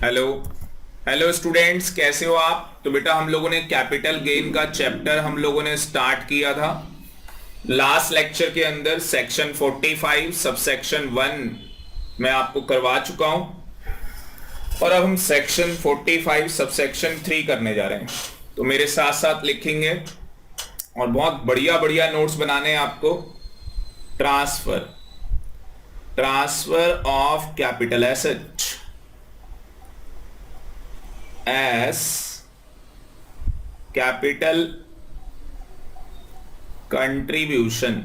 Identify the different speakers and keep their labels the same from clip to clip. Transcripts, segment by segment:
Speaker 1: Hello. Hello students, कैसे हो आप? तो बेटा हम लोगों ने कैपिटल गेन का चैप्टर हम लोगों ने स्टार्ट किया था लास्ट लेक्चर के अंदर। सेक्शन 45 सबसेक्शन 1 मैं आपको करवा चुका हूं और अब हम सेक्शन 45 सबसेक्शन 3 करने जा रहे हैं। तो मेरे साथ साथ लिखेंगे और बहुत बढ़िया बढ़िया नोट्स बनाने हैं आपको। Transfer transfer of capital asset as capital contribution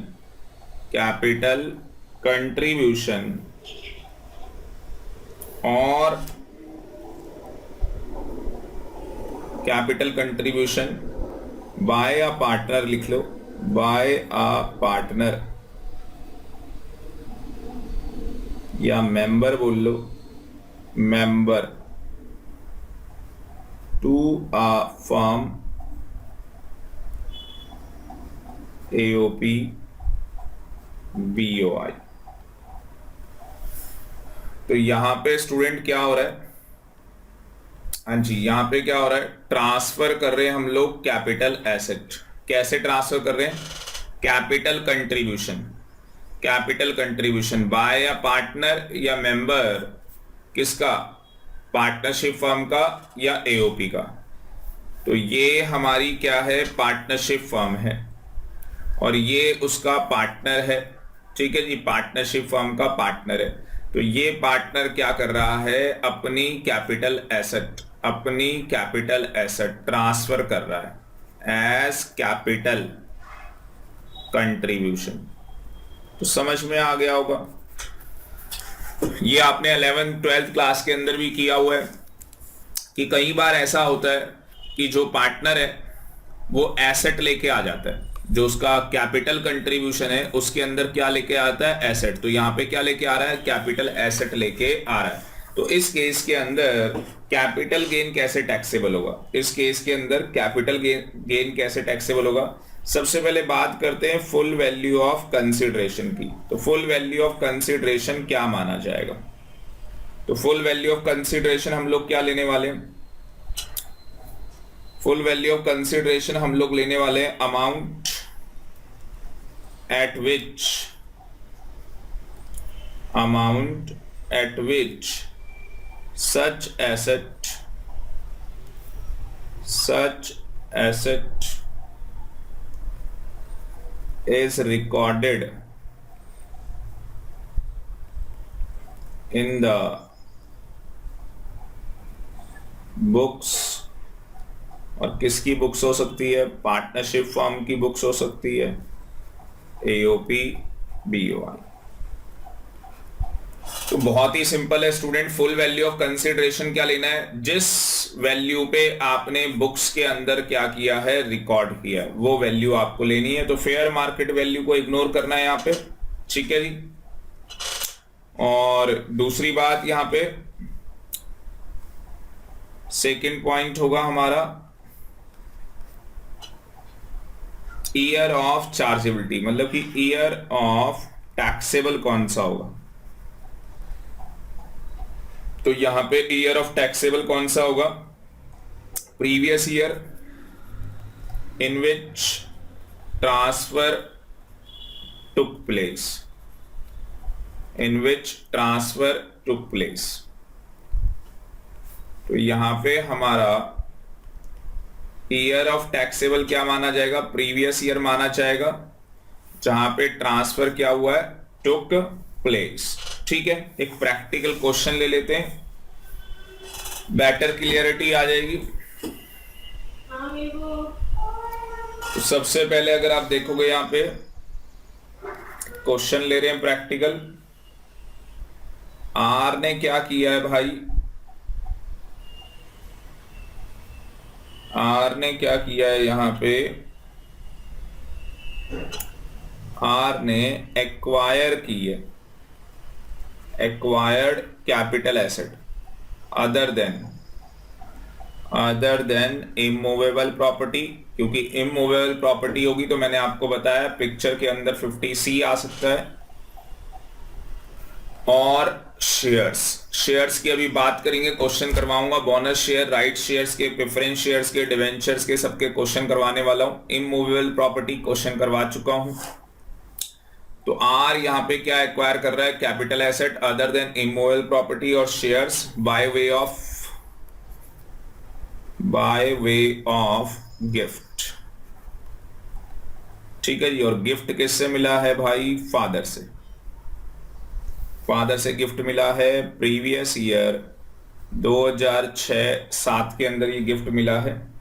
Speaker 1: और capital contribution by a partner लिख लो, बाय अ पार्टनर या मेंबर बोल लो, member to a firm AOP BOI। तो यहां पे स्टूडेंट क्या हो रहा है? हाँ जी, यहां पे क्या हो रहा है? ट्रांसफर कर रहे हैं हम लोग कैपिटल एसेट। कैसे ट्रांसफर कर रहे हैं? Capital contribution by a partner या मेंबर, किसका? पार्टनरशिप फर्म का या एओपी का। तो ये हमारी क्या है? पार्टनरशिप फर्म है और ये उसका पार्टनर है। ठीक है जी, पार्टनरशिप फर्म का पार्टनर है। तो ये पार्टनर क्या कर रहा है? अपनी कैपिटल एसेट ट्रांसफर कर रहा है एज कैपिटल कंट्रीब्यूशन। तो समझ में आ गया होगा। ये आपने 11th-12th क्लास के अंदर भी किया हुआ है कि कई बार ऐसा होता है कि जो पार्टनर है वो एसेट लेके आ जाता है, जो उसका कैपिटल कंट्रीब्यूशन है उसके अंदर क्या लेके आता है? एसेट। तो यहाँ पे क्या लेके आ रहा है? कैपिटल एसेट लेके आ रहा है। तो इस केस के अंदर कैपिटल गेन कैसे टैक्सेबल होगा? इस केस के अंदर कैपिटल गेन कैसे टैक्सेबल होगा? सबसे पहले बात करते हैं फुल वैल्यू ऑफ कंसिडरेशन की। तो फुल वैल्यू ऑफ कंसिडरेशन क्या माना जाएगा? तो फुल वैल्यू ऑफ कंसिडरेशन हम लोग क्या लेने वाले हैं? फुल वैल्यू ऑफ कंसिडरेशन हम लोग लेने वाले हैं amount at which such asset is recorded in the books। और किसकी बुक्स हो सकती है? पार्टनरशिप फर्म की बुक्स हो सकती है, एओपी बीओआई। तो बहुत ही सिंपल है student. Full value of consideration क्या लेना है? जिस वैल्यू पे आपने बुक्स के अंदर क्या किया है? रिकॉर्ड किया है, वो वैल्यू आपको लेनी है। तो फेयर मार्केट वैल्यू को इग्नोर करना है यहां पे। ठीक है जी। और दूसरी बात यहां पे सेकंड पॉइंट होगा हमारा ईयर ऑफ चार्जेबिलिटी, मतलब कि ईयर ऑफ टैक्सेबल कौन सा होगा। तो यहां पे ईयर ऑफ टैक्सेबल कौन सा होगा? Previous year in which transfer took place. तो यहां पे हमारा ईयर ऑफ टैक्सेबल क्या माना जाएगा? प्रीवियस ईयर माना जाएगा जहां पे ट्रांसफर क्या हुआ है? Took place. ठीक है, एक प्रैक्टिकल क्वेश्चन ले लेते हैं, बेटर क्लियरिटी आ जाएगी। तो सबसे पहले अगर आप देखोगे यहां पे क्वेश्चन ले रहे हैं प्रैक्टिकल। आर ने क्या किया है भाई? आर ने क्या किया है यहां पे? आर ने एक्वायर की है, acquired capital asset other than immovable property. क्योंकि इमूवेबल प्रॉपर्टी होगी तो मैंने आपको बताया पिक्चर के अंदर 50C आ सकता है, और शेयर्स की अभी बात करेंगे, क्वेश्चन करवाऊंगा। बोनस शेयर, राइट शेयर्स के, प्रेफरेंस शेयर्स के, डिवेंचर्स के, सबके क्वेश्चन करवाने वाला हूं। इमूवेबल प्रॉपर्टी क्वेश्चन करवा चुका हूं। तो आर यहाँ पे क्या एक्वायर कर रहा है? Capital asset other than immovable property और shares by way of gift. ठीक है जी। और गिफ्ट किससे मिला है भाई? फादर से। फादर से गिफ्ट मिला है प्रीवियस ईयर 2006-7 के अंदर ये गिफ्ट मिला है।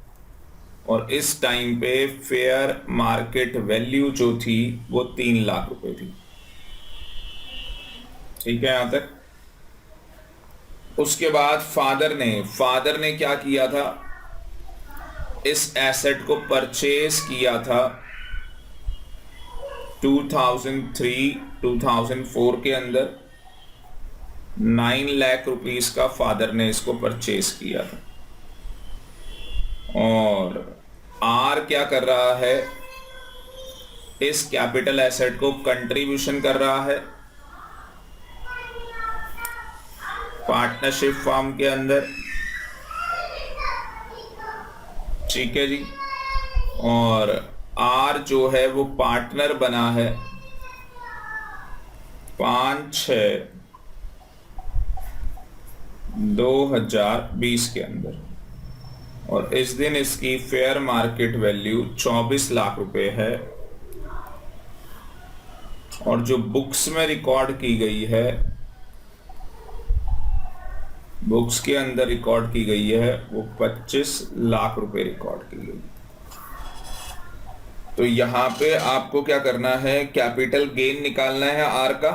Speaker 1: और इस टाइम पे फेयर मार्केट वैल्यू जो थी वो 3 लाख रुपए थी। ठीक है यहां तक। उसके बाद फादर ने क्या किया था? इस एसेट को परचेज किया था 2003-2004 के अंदर। 9 लाख रुपीस का फादर ने इसको परचेज किया था। और आर क्या कर रहा है? इस कैपिटल एसेट को कंट्रीब्यूशन कर रहा है पार्टनरशिप फॉर्म के अंदर। ठीक है जी। और आर जो है वो पार्टनर बना है 5/6/2020 के अंदर। और इस दिन इसकी फेयर मार्केट वैल्यू 24 लाख रुपए है। और जो बुक्स में रिकॉर्ड की गई है, बुक्स के अंदर रिकॉर्ड की गई है वो 25 लाख रुपए रिकॉर्ड की गई। तो यहां पे आपको क्या करना है? कैपिटल गेन निकालना है आर का।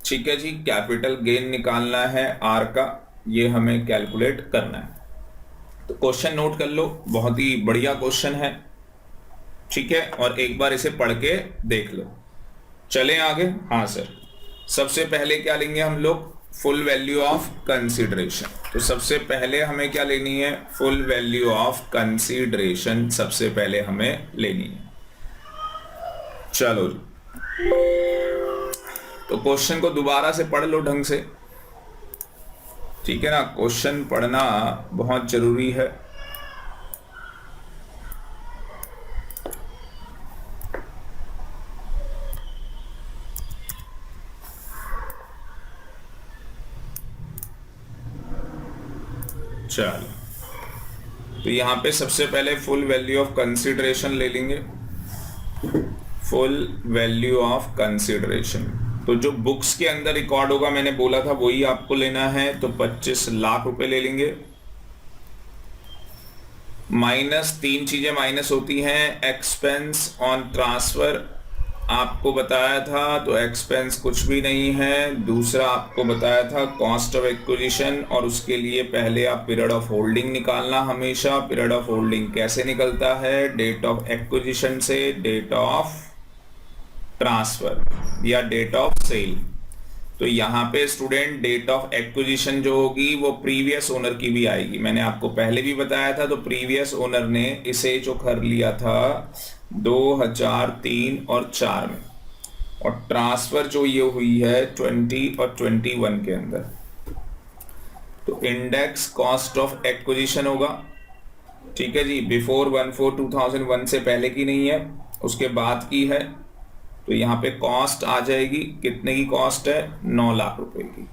Speaker 1: ठीक है जी। कैपिटल गेन निकालना है आर का, ये हमें कैलकुलेट करना है। तो क्वेश्चन नोट कर लो, बहुत ही बढ़िया क्वेश्चन है। ठीक है। और एक बार इसे पढ़ के देख लो। चलें आगे। हाँ सर, सबसे पहले क्या लेंगे हम लोग? Full value of consideration. तो सबसे पहले हमें क्या लेनी है? फुल वैल्यू ऑफ कंसीडरेशन सबसे पहले हमें लेनी है। चलो जी। तो क्वेश्चन को दोबारा से पढ़ लो ढंग से। ठीक है ना, क्वेश्चन पढ़ना बहुत जरूरी है। चलो, तो यहां पे सबसे पहले फुल वैल्यू ऑफ कंसीडरेशन ले लेंगे। फुल वैल्यू ऑफ कंसीडरेशन, तो जो बुक्स के अंदर रिकॉर्ड होगा, मैंने बोला था वही आपको लेना है। तो 25 लाख रुपए ले लेंगे। माइनस 3 चीजें माइनस होती हैं। एक्सपेंस ऑन ट्रांसफर आपको बताया था, तो एक्सपेंस कुछ भी नहीं है। दूसरा आपको बताया था कॉस्ट ऑफ एक्विजिशन, और उसके लिए पहले आप पीरियड ऑफ होल्डिंग निकालना हमेशा। पीरियड ऑफ होल्डिंग कैसे निकलता है? डेट ऑफ एक्विजिशन से डेट ऑफ ट्रांसफर या डेट ऑफ सेल। तो यहाँ पे स्टूडेंट डेट ऑफ एक्विजिशन जो होगी वो प्रीवियस ओनर की भी आएगी। मैंने आपको पहले भी बताया था। तो प्रीवियस ओनर ने इसे जो खरीद लिया था 2003 और 4 में, और ट्रांसफर जो ये हुई है 20 और 21 के अंदर। तो इंडेक्स कॉस्ट ऑफ एक्विजिशन होगा। ठीक है जी। बिफोर 1/4/2001 से पहले की नहीं है, उसके बाद की है। तो यहाँ पे कॉस्ट आ जाएगी। कितने की कॉस्ट है? 9 लाख रुपए की।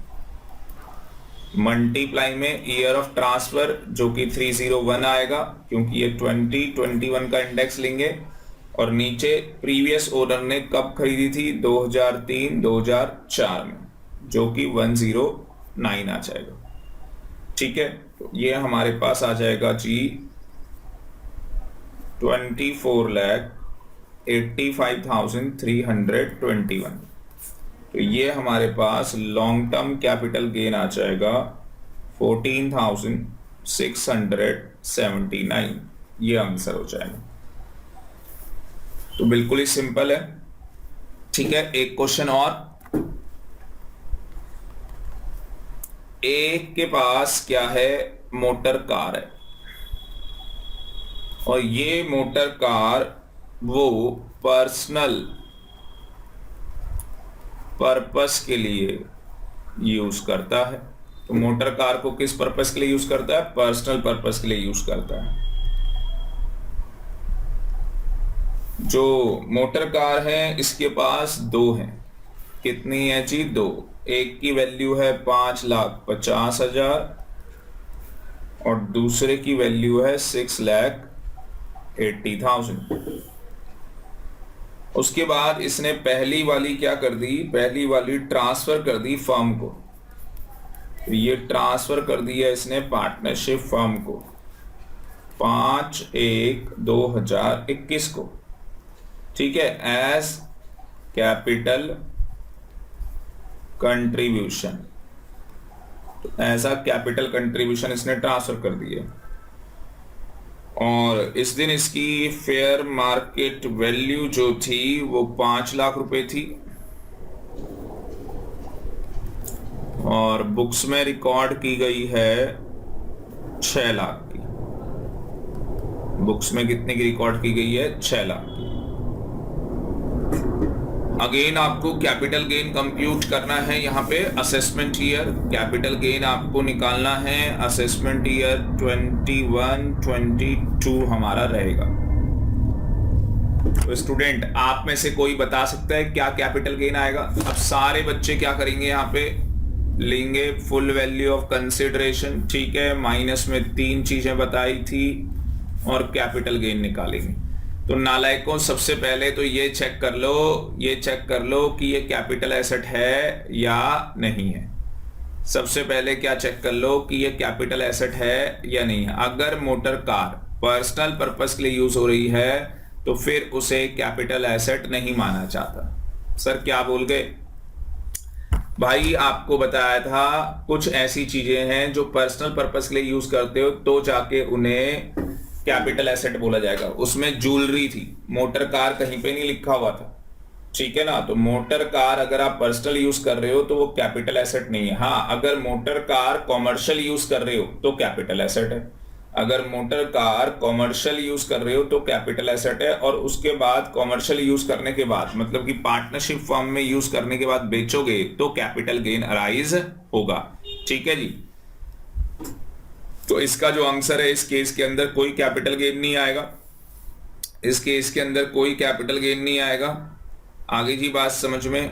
Speaker 1: मल्टीप्लाई में ईयर ऑफ ट्रांसफर जो कि 301 आएगा, क्योंकि ये 2021 का इंडेक्स लेंगे। और नीचे प्रीवियस ओनर ने कब खरीदी थी? 2003-2004 में, जो कि 109 आ जाएगा। ठीक है। तो ये हमारे पास आ जाएगा जी 24,85,321। तो ये हमारे पास लॉन्ग टर्म कैपिटल गेन आ जाएगा 14,679। ये आंसर हो जाएगा। तो बिल्कुल ही सिंपल है। ठीक है। एक क्वेश्चन और। ए के पास क्या है? मोटर कार है। और ये मोटर कार वो पर्सनल पर्पस के लिए यूज करता है। तो मोटर कार को किस पर्पस के लिए यूज करता है? पर्सनल पर्पस के लिए यूज करता है। जो मोटर कार है इसके पास दो हैं। कितनी है जी? दो। एक की वैल्यू है 5,50,000 और दूसरे की वैल्यू है 6,80,000। उसके बाद इसने पहली वाली क्या कर दी? पहली वाली ट्रांसफर कर दी फर्म को। तो ये ट्रांसफर कर दिया इसने पार्टनरशिप फर्म को 5/1/2021 को, ठीक है, एज कैपिटल कंट्रीब्यूशन। तो ऐसा कैपिटल कंट्रीब्यूशन इसने ट्रांसफर कर दिया और इस दिन इसकी फेयर मार्केट वैल्यू जो थी वो 5 लाख रुपए थी और बुक्स में रिकॉर्ड की गई है 6 लाख की। बुक्स में कितने की रिकॉर्ड की गई है? 6 लाख की। अगेन आपको कैपिटल गेन कंप्यूट करना है यहाँ पे असेसमेंट ईयर। कैपिटल गेन आपको निकालना है असेसमेंट ईयर 21-22 हमारा रहेगा। तो स्टूडेंट आप में से कोई बता सकता है क्या कैपिटल गेन आएगा? अब सारे बच्चे क्या करेंगे? यहाँ पे लेंगे फुल वैल्यू ऑफ कंसिडरेशन, ठीक है, माइनस में 3 चीजें बताई थी और कैपिटल गेन निकालेंगे। तो नालायकों सबसे पहले तो ये चेक कर लो कि ये कैपिटल एसेट है या नहीं है। सबसे पहले क्या चेक कर लो कि ये कैपिटल एसेट है या नहीं है। अगर मोटर कार पर्सनल पर्पस के लिए यूज हो रही है तो फिर उसे कैपिटल एसेट नहीं माना जाता। सर क्या बोल गए भाई? आपको बताया था कुछ ऐसी चीजें हैं जो पर्सनल पर्पस के लिए यूज करते हो तो जाके उन्हें कैपिटल एसेट बोला जाएगा। उसमें ज्वेलरी थी, मोटर कार कहीं पे नहीं लिखा हुआ था, ठीक है ना। तो मोटर कार अगर आप पर्सनल यूज कर रहे हो तो वो कैपिटल एसेट नहीं है। हाँ, अगर मोटर कार कॉमर्शियल यूज कर रहे हो तो कैपिटल एसेट है। अगर मोटर कार कॉमर्शियल यूज कर रहे हो तो कैपिटल एसेट है और उसके बाद कॉमर्शियल यूज करने के बाद मतलब कि पार्टनरशिप फॉर्म में यूज करने के बाद बेचोगे तो कैपिटल गेन अराइज होगा, ठीक है जी। तो इसका जो आंसर है इस केस के अंदर कोई कैपिटल गेन नहीं आएगा। इस केस के अंदर कोई कैपिटल गेन नहीं आएगा। आगे जी बात समझ में,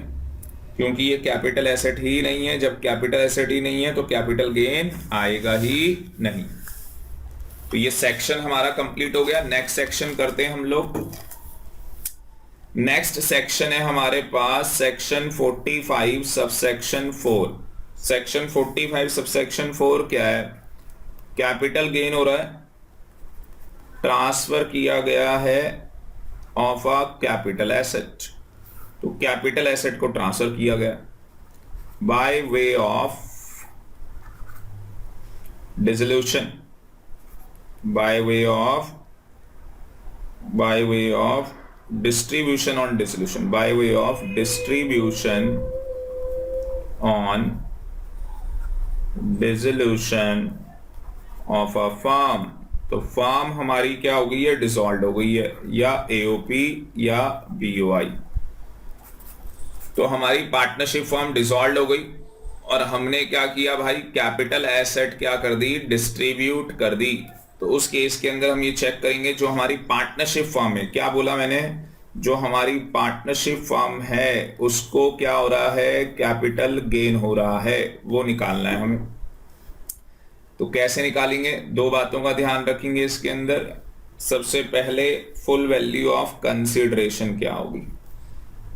Speaker 1: क्योंकि ये कैपिटल एसेट ही नहीं है। जब कैपिटल एसेट ही नहीं है तो कैपिटल गेन आएगा ही नहीं। तो ये सेक्शन हमारा कंप्लीट हो गया। नेक्स्ट सेक्शन करते हैं हम लोग। नेक्स्ट सेक्शन है हमारे पास सेक्शन 45 सबसेक्शन 4। सेक्शन 45 सबसेक्शन 4 क्या है? कैपिटल गेन हो रहा है, ट्रांसफर किया गया है ऑफ अ कैपिटल एसेट। तो कैपिटल एसेट को ट्रांसफर किया गया bye way of dissolution, bye way of distribution on dissolution, bye way of distribution on dissolution of a firm. तो फर्म हमारी क्या हो गई है? डिसॉल्व हो गई है, या एओपी या बीओआई। तो हमारी पार्टनरशिप फर्म डिसॉल्व हो गई और हमने क्या किया भाई? कैपिटल एसेट क्या कर दी? डिस्ट्रीब्यूट कर दी। तो उस केस के अंदर हम ये चेक करेंगे जो हमारी पार्टनरशिप फर्म है, क्या बोला मैंने? जो हमारी पार्टनरशिप फर्म है उसको क्या हो रहा है? कैपिटल गेन हो रहा है, वो निकालना है हमें। तो कैसे निकालेंगे? दो बातों का ध्यान रखेंगे इसके अंदर। सबसे पहले फुल वैल्यू ऑफ कंसिडरेशन क्या होगी?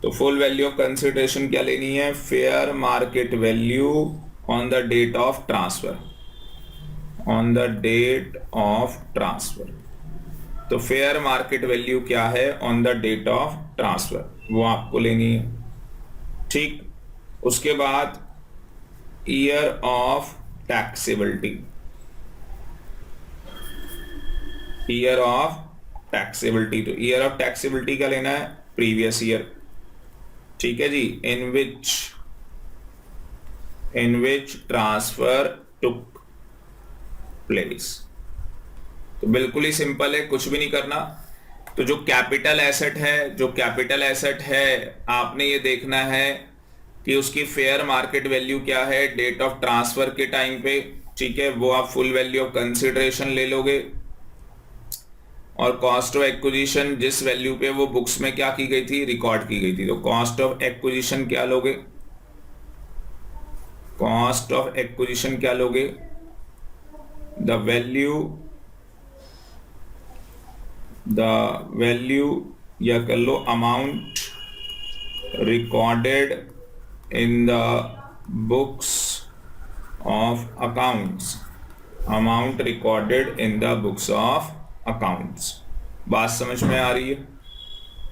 Speaker 1: तो फुल वैल्यू ऑफ कंसिडरेशन क्या लेनी है? Fair market value on the date of transfer, on the date of transfer. तो फेयर मार्केट वैल्यू क्या है? On the date of transfer, वो आपको लेनी है, ठीक। उसके बाद year of taxability, year of taxability. तो ईयर ऑफ टैक्सेबिलिटी का लेना है? प्रीवियस ईयर, ठीक है जी। इन विच ट्रांसफर टुक प्लेस। तो बिल्कुल ही सिंपल है, कुछ भी नहीं करना। तो जो कैपिटल एसेट है आपने ये देखना है कि उसकी फेयर मार्केट वैल्यू क्या है डेट ऑफ ट्रांसफर के टाइम पे, ठीक है, वो आप फुल वैल्यू ऑफ कंसिडरेशन ले लोगे। और कॉस्ट ऑफ एक्विजिशन जिस वैल्यू पे वो बुक्स में क्या की गई थी, रिकॉर्ड की गई थी, तो कॉस्ट ऑफ एक्विजिशन क्या लोगे, कॉस्ट ऑफ एक्विजिशन क्या लोगे, द वैल्यू या कर लो amount recorded in the books of accounts, amount recorded in the books of accounts. बात समझ में आ रही है?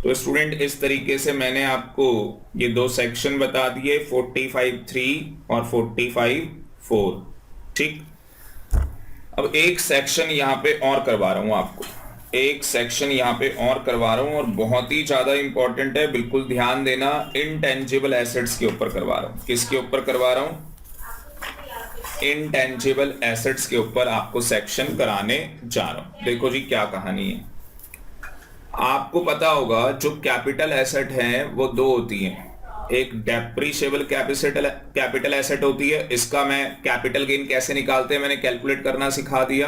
Speaker 1: तो स्टूडेंट इस तरीके से मैंने आपको ये दो सेक्शन बता दिए, 45(3) और 45(4), ठीक। अब एक सेक्शन यहाँ पे और करवा रहा हूँ आपको, एक सेक्शन यहाँ पे और करवा रहा हूँ और बहुत ही ज्यादा इंपॉर्टेंट है, बिल्कुल ध्यान देना। इनटेंजिबल एसेट्स के ऊपर करवा रहा हूँ। किसके ऊपर करवा रहा हूँ? इनटेंजिबल एसेट्स के ऊपर आपको सेक्शन कराने जा रहा हूं। देखो जी क्या कहानी है, आपको पता होगा जो कैपिटल एसेट है वो दो होती हैं, एक डेप्रिशिएबल कैपिटल एसेट होती है, इसका मैं कैपिटल गेन कैसे निकालते हैं मैंने कैलकुलेट करना सिखा दिया।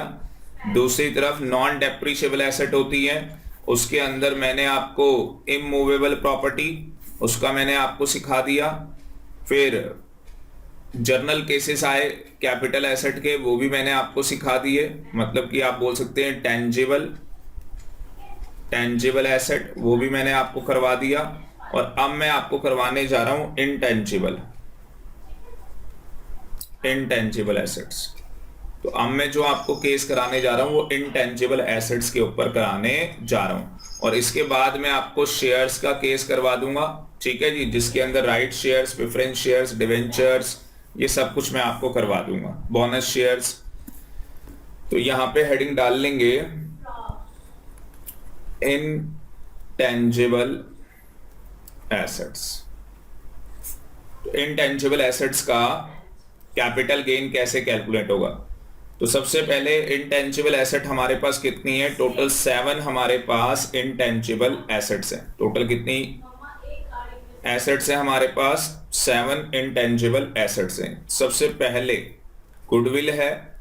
Speaker 1: दूसरी तरफ नॉन डेप्रिशिएबल एसेट होती है, उसके अंदर मैंने आपको इमूवेबल प्रॉपर्टी, उसका मैंने आपको सिखा दिया। फिर जर्नल केसेस आए कैपिटल एसेट के, वो भी मैंने आपको सिखा दिए। मतलब कि आप बोल सकते हैं टेंजिबल एसेट, वो भी मैंने आपको करवा दिया। और अब मैं आपको करवाने जा रहा हूं इनटेंजिबल एसेट्स। तो अब मैं जो आपको केस कराने जा रहा हूं वो इनटेंजिबल एसेट्स के ऊपर कराने जा रहा हूं। और इसके बाद मैं आपको शेयर्स का केस करवा दूंगा, ठीक है जी, जिसके अंदर right shares, preference shares, debentures, ये सब कुछ मैं आपको करवा दूंगा, बोनस शेयर्स। तो यहां पे हेडिंग डाल लेंगे इनटेंजिबल एसेट्स। तो इनटेंजिबल एसेट्स का कैपिटल गेन कैसे कैलकुलेट होगा? तो सबसे पहले इनटेंजिबल एसेट हमारे पास कितनी है? टोटल 7 हमारे पास इनटेंजिबल एसेट्स हैं। टोटल कितनी एसेट्स हैं हमारे पास? 7 इनटेंजिबल एसेट्स हैं। सबसे पहले गुडविल है,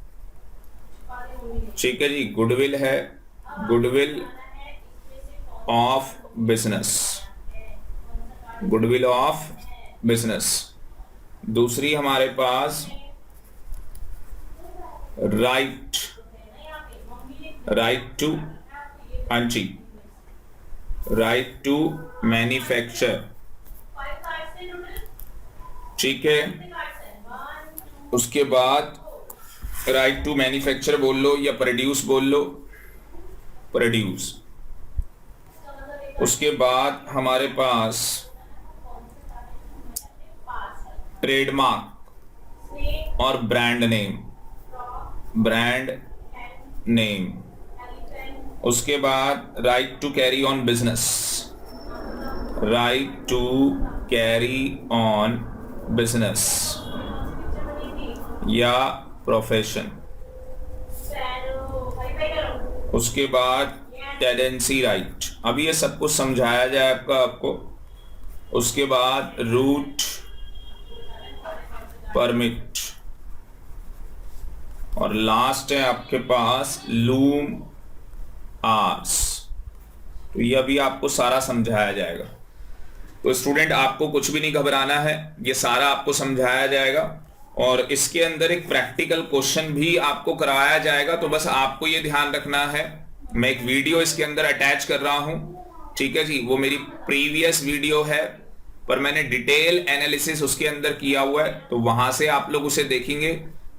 Speaker 1: ठीक है जी, गुडविल है, goodwill of business, goodwill of business. दूसरी हमारे पास राइट टू, हाँ जी, राइट टू मैन्युफैक्चर, ठीक है। उसके बाद राइट टू मैन्युफैक्चर बोल लो या प्रोड्यूस बोल लो, प्रोड्यूस। उसके बाद हमारे पास ट्रेडमार्क और ब्रांड नेम, ब्रांड नेम। उसके बाद right to carry on business, right to carry on business या प्रोफेशन। उसके बाद टेनेंसी राइट, अब ये सब कुछ समझाया जाए आपको। उसके बाद रूट परमिट और लास्ट है आपके पास लूम आर्स। तो ये अभी आपको सारा समझाया जाएगा। तो स्टूडेंट आपको कुछ भी नहीं घबराना है, ये सारा आपको समझाया जाएगा और इसके अंदर एक प्रैक्टिकल क्वेश्चन भी आपको कराया जाएगा। तो बस आपको ये ध्यान रखना है, मैं एक वीडियो इसके अंदर अटैच कर रहा हूं, ठीक है जी, वो मेरी प्रीवियस वीडियो है पर मैंने डिटेल एनालिसिस उसके अंदर किया हुआ है, तो वहां से आप लोग उसे देखेंगे।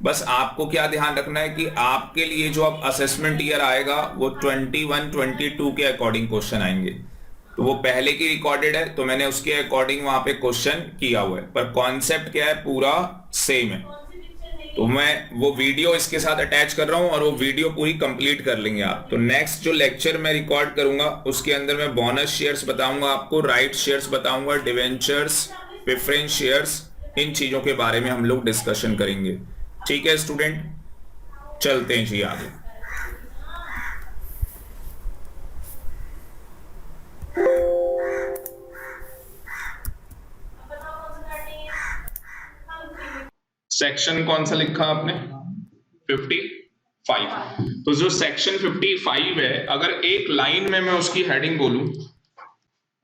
Speaker 1: बस आपको क्या ध्यान रखना है कि आपके लिए जो अब असेसमेंट ईयर आएगा वो 21-22 के अकॉर्डिंग क्वेश्चन आएंगे। तो वो पहले की रिकॉर्डेड है तो मैंने उसके अकॉर्डिंग वहां पे क्वेश्चन किया हुआ है, पर कॉन्सेप्ट क्या है पूरा सेम है। तो मैं वो वीडियो इसके साथ अटैच कर रहा हूं और वो वीडियो पूरी कंप्लीट कर लेंगे आप। तो नेक्स्ट जो लेक्चर मैं रिकॉर्ड करूंगा उसके अंदर मैं बोनस शेयर्स बताऊंगा आपको, राइट शेयर्स बताऊंगा, डिवेंचर्स, प्रेफरेंस शेयर्स, इन चीजों के बारे में हम लोग डिस्कशन करेंगे। ठीक है स्टूडेंट, चलते हैं जी आगे। सेक्शन कौन सा लिखा आपने? 55। तो जो सेक्शन 55 है, अगर एक लाइन में मैं उसकी हेडिंग बोलूं,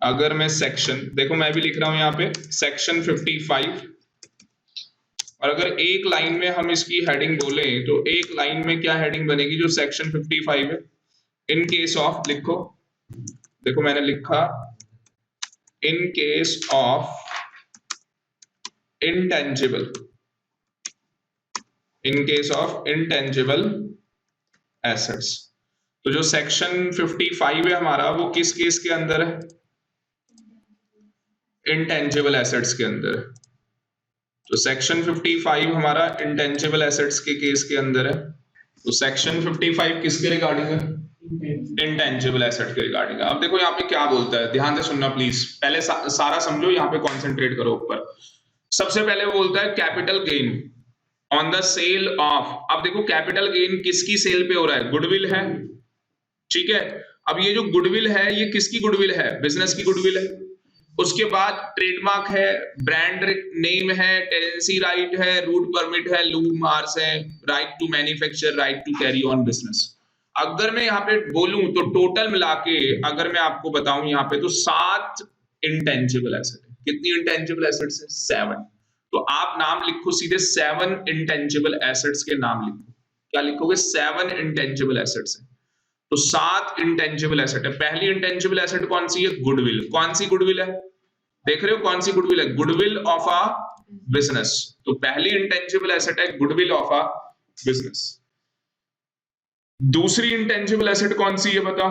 Speaker 1: अगर मैं सेक्शन, देखो मैं भी लिख रहा हूं यहां पे सेक्शन 55, और अगर एक लाइन में हम इसकी हेडिंग बोले तो एक लाइन में क्या हेडिंग बनेगी जो सेक्शन 55 है? इन केस ऑफ, लिखो, देखो मैंने लिखा in case of intangible, in case of intangible assets। तो जो सेक्शन 55 है हमारा, वो किस केस के अंदर है? इंटेंजिबल एसेट्स के अंदर है। तो सेक्शन 55 हमारा इंटेंजिबल एसेट्स के केस के अंदर है। तो सेक्शन 55 किसके रिगार्डिंग है? इंटेंजिबल एसेट के रिगार्डिंग। अब देखो यहाँ पे क्या बोलता है, ध्यान से सुनना प्लीज, पहले सारा समझो, यहाँ पे कॉन्सेंट्रेट करो ऊपर। सबसे पहले वो बोलता है capital gain on the sale of. अब देखो कैपिटल गेन किसकी सेल पे हो रहा है? गुडविल है, ठीक है। अब ये जो गुडविल है, ये किसकी गुडविल है? बिजनेस की गुडविल है। उसके बाद ट्रेडमार्क है, ब्रांड नेम है, टेनेंसी राइट है, रूट परमिट है, लूम मार्क्स है, right to manufacture, right to carry on business. अगर मैं यहाँ पे बोलूं तो टोटल मिला के अगर मैं आपको बताऊं यहाँ पे, तो 7 इंटेंजिबल एसेट है। कितनी इंटेंजिबल एसेट्स है? 7। तो आप नाम लिखो सीधे 7 इंटेंजिबल एसेट्स के नाम लिखो। क्या लिखोगे? 7 इंटेंजिबल एसेट्स है। तो 7 इंटेंजिबल एसेट है। पहली इंटेंजिबल एसेट कौन सी है? गुडविल। कौन सी गुडविल है? देख रहे हो कौन सी गुडविल है? Goodwill of a business. तो पहली इंटेंजिबल एसेट है गुडविल ऑफ अ बिजनेस। दूसरी इंटेंजिबल एसेट कौन सी है बताओ?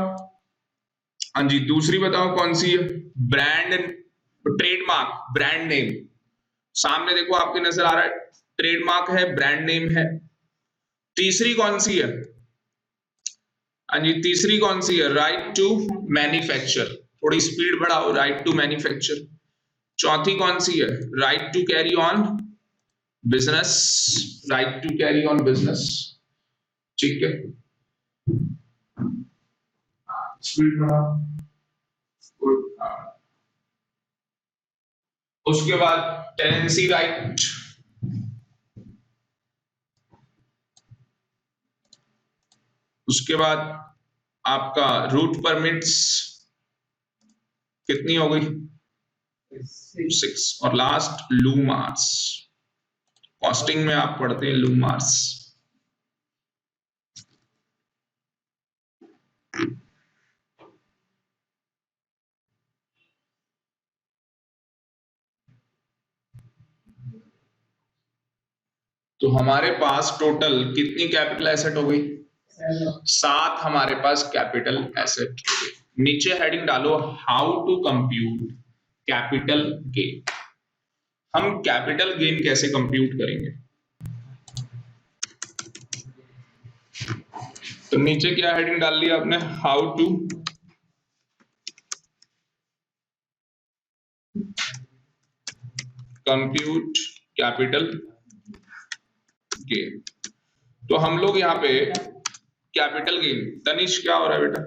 Speaker 1: हाँ जी, दूसरी बताओ कौन सी है? Brand, trademark, brand name. सामने देखो आपके नजर आ रहा है, ट्रेडमार्क है, ब्रांड नेम है। तीसरी कौन सी है? हाँ जी, तीसरी कौन सी है? Right to manufacture. थोड़ी स्पीड बढ़ाओ, राइट टू मैन्युफैक्चर। चौथी कौन सी है? Right to carry on business, right to carry on business, ठीक है। स्पीड बढ़ाओ। उसके बाद टेनेंसी राइट, उसके बाद आपका रूट परमिट्स, कितनी हो गई? 6। और लास्ट लूमार्स। कॉस्टिंग में आप पढ़ते हैं लूमार्स। तो हमारे पास टोटल कितनी कैपिटल एसेट हो गई? 7 हमारे पास कैपिटल एसेट। नीचे हेडिंग डालो how to compute capital gain. हम कैपिटल गेन कैसे कंप्यूट करेंगे? तो नीचे क्या हेडिंग डाल लिया आपने? How to compute capital gain. तो हम लोग यहाँ पे कैपिटल गेन, तनिष क्या हो रहा है बेटा?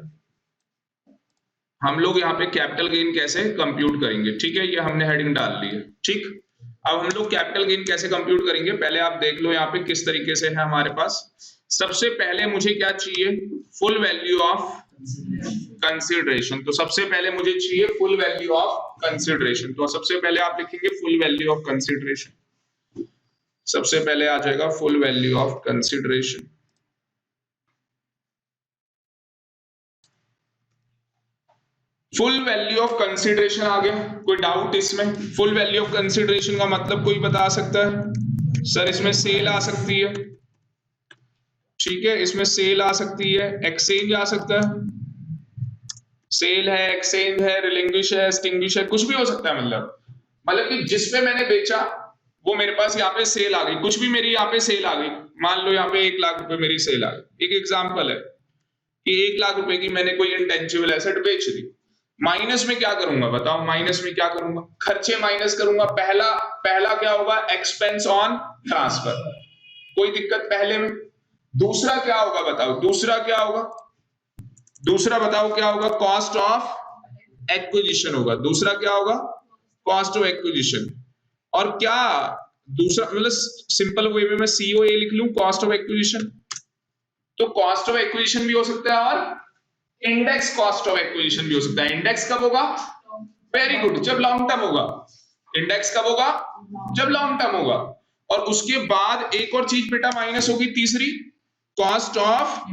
Speaker 1: हम लोग यहाँ पे कैपिटल गेन कैसे कंप्यूट करेंगे, ठीक है। ये हमने हेडिंग डाल ली है, ठीक। अब हम लोग कैपिटल गेन कैसे कंप्यूट करेंगे, पहले आप देख लो यहाँ पे किस तरीके से है हमारे पास। सबसे पहले मुझे क्या चाहिए? Full value of consideration. तो सबसे पहले मुझे चाहिए फुल वैल्यू ऑफ कंसिडरेशन। तो सबसे पहले आप लिखेंगे फुल वैल्यू ऑफ कंसिडरेशन। सबसे पहले आ जाएगा full value of consideration. Full value of consideration आ गया, कोई डाउट इसमें? फुल वैल्यू ऑफ कंसिडरेशन का मतलब कोई बता सकता है? सर इसमें सेल आ सकती है, ठीक है, इसमें सेल आ सकती है, एक्सचेंज आ सकता है। सेल है, एक्सचेंज है, रिलिंग्विश है, एक्सटिंग्विश है, कुछ भी हो सकता है। मतलब कि जिस पे मैंने बेचा वो मेरे पास यहाँ पे सेल आ गई, कुछ भी मेरी यहाँ पे सेल आ गई। मान लो यहाँ पे 1 लाख रुपए मेरी सेल आ गई। एक एग्जांपल है कि 1 लाख रुपए की मैंने कोई इंटेंजिबल एसेट बेच दी। माइनस में क्या करूंगा बताओ? माइनस में क्या करूंगा? खर्चे माइनस करूंगा। पहला क्या होगा? एक्सपेंस ऑन ट्रांसफर, कोई दिक्कत पहले में। दूसरा क्या होगा बताओ? दूसरा क्या होगा? दूसरा बताओ क्या होगा? कॉस्ट ऑफ एक्विजिशन होगा। दूसरा क्या होगा? Cost of acquisition. और क्या
Speaker 2: दूसरा मतलब सिंपल वे में मैं COA लिख लूं, कॉस्ट ऑफ एक्विजिशन। तो कॉस्ट ऑफ एक्विजिशन भी हो सकता है और इंडेक्स कॉस्ट ऑफ एक्विजिशन भी हो सकता है। इंडेक्स कब होगा? वेरी गुड, जब लॉन्ग टर्म होगा। इंडेक्स कब होगा? जब लॉन्ग टर्म होगा। और उसके बाद एक और चीज बेटा माइनस होगी, तीसरी, cost of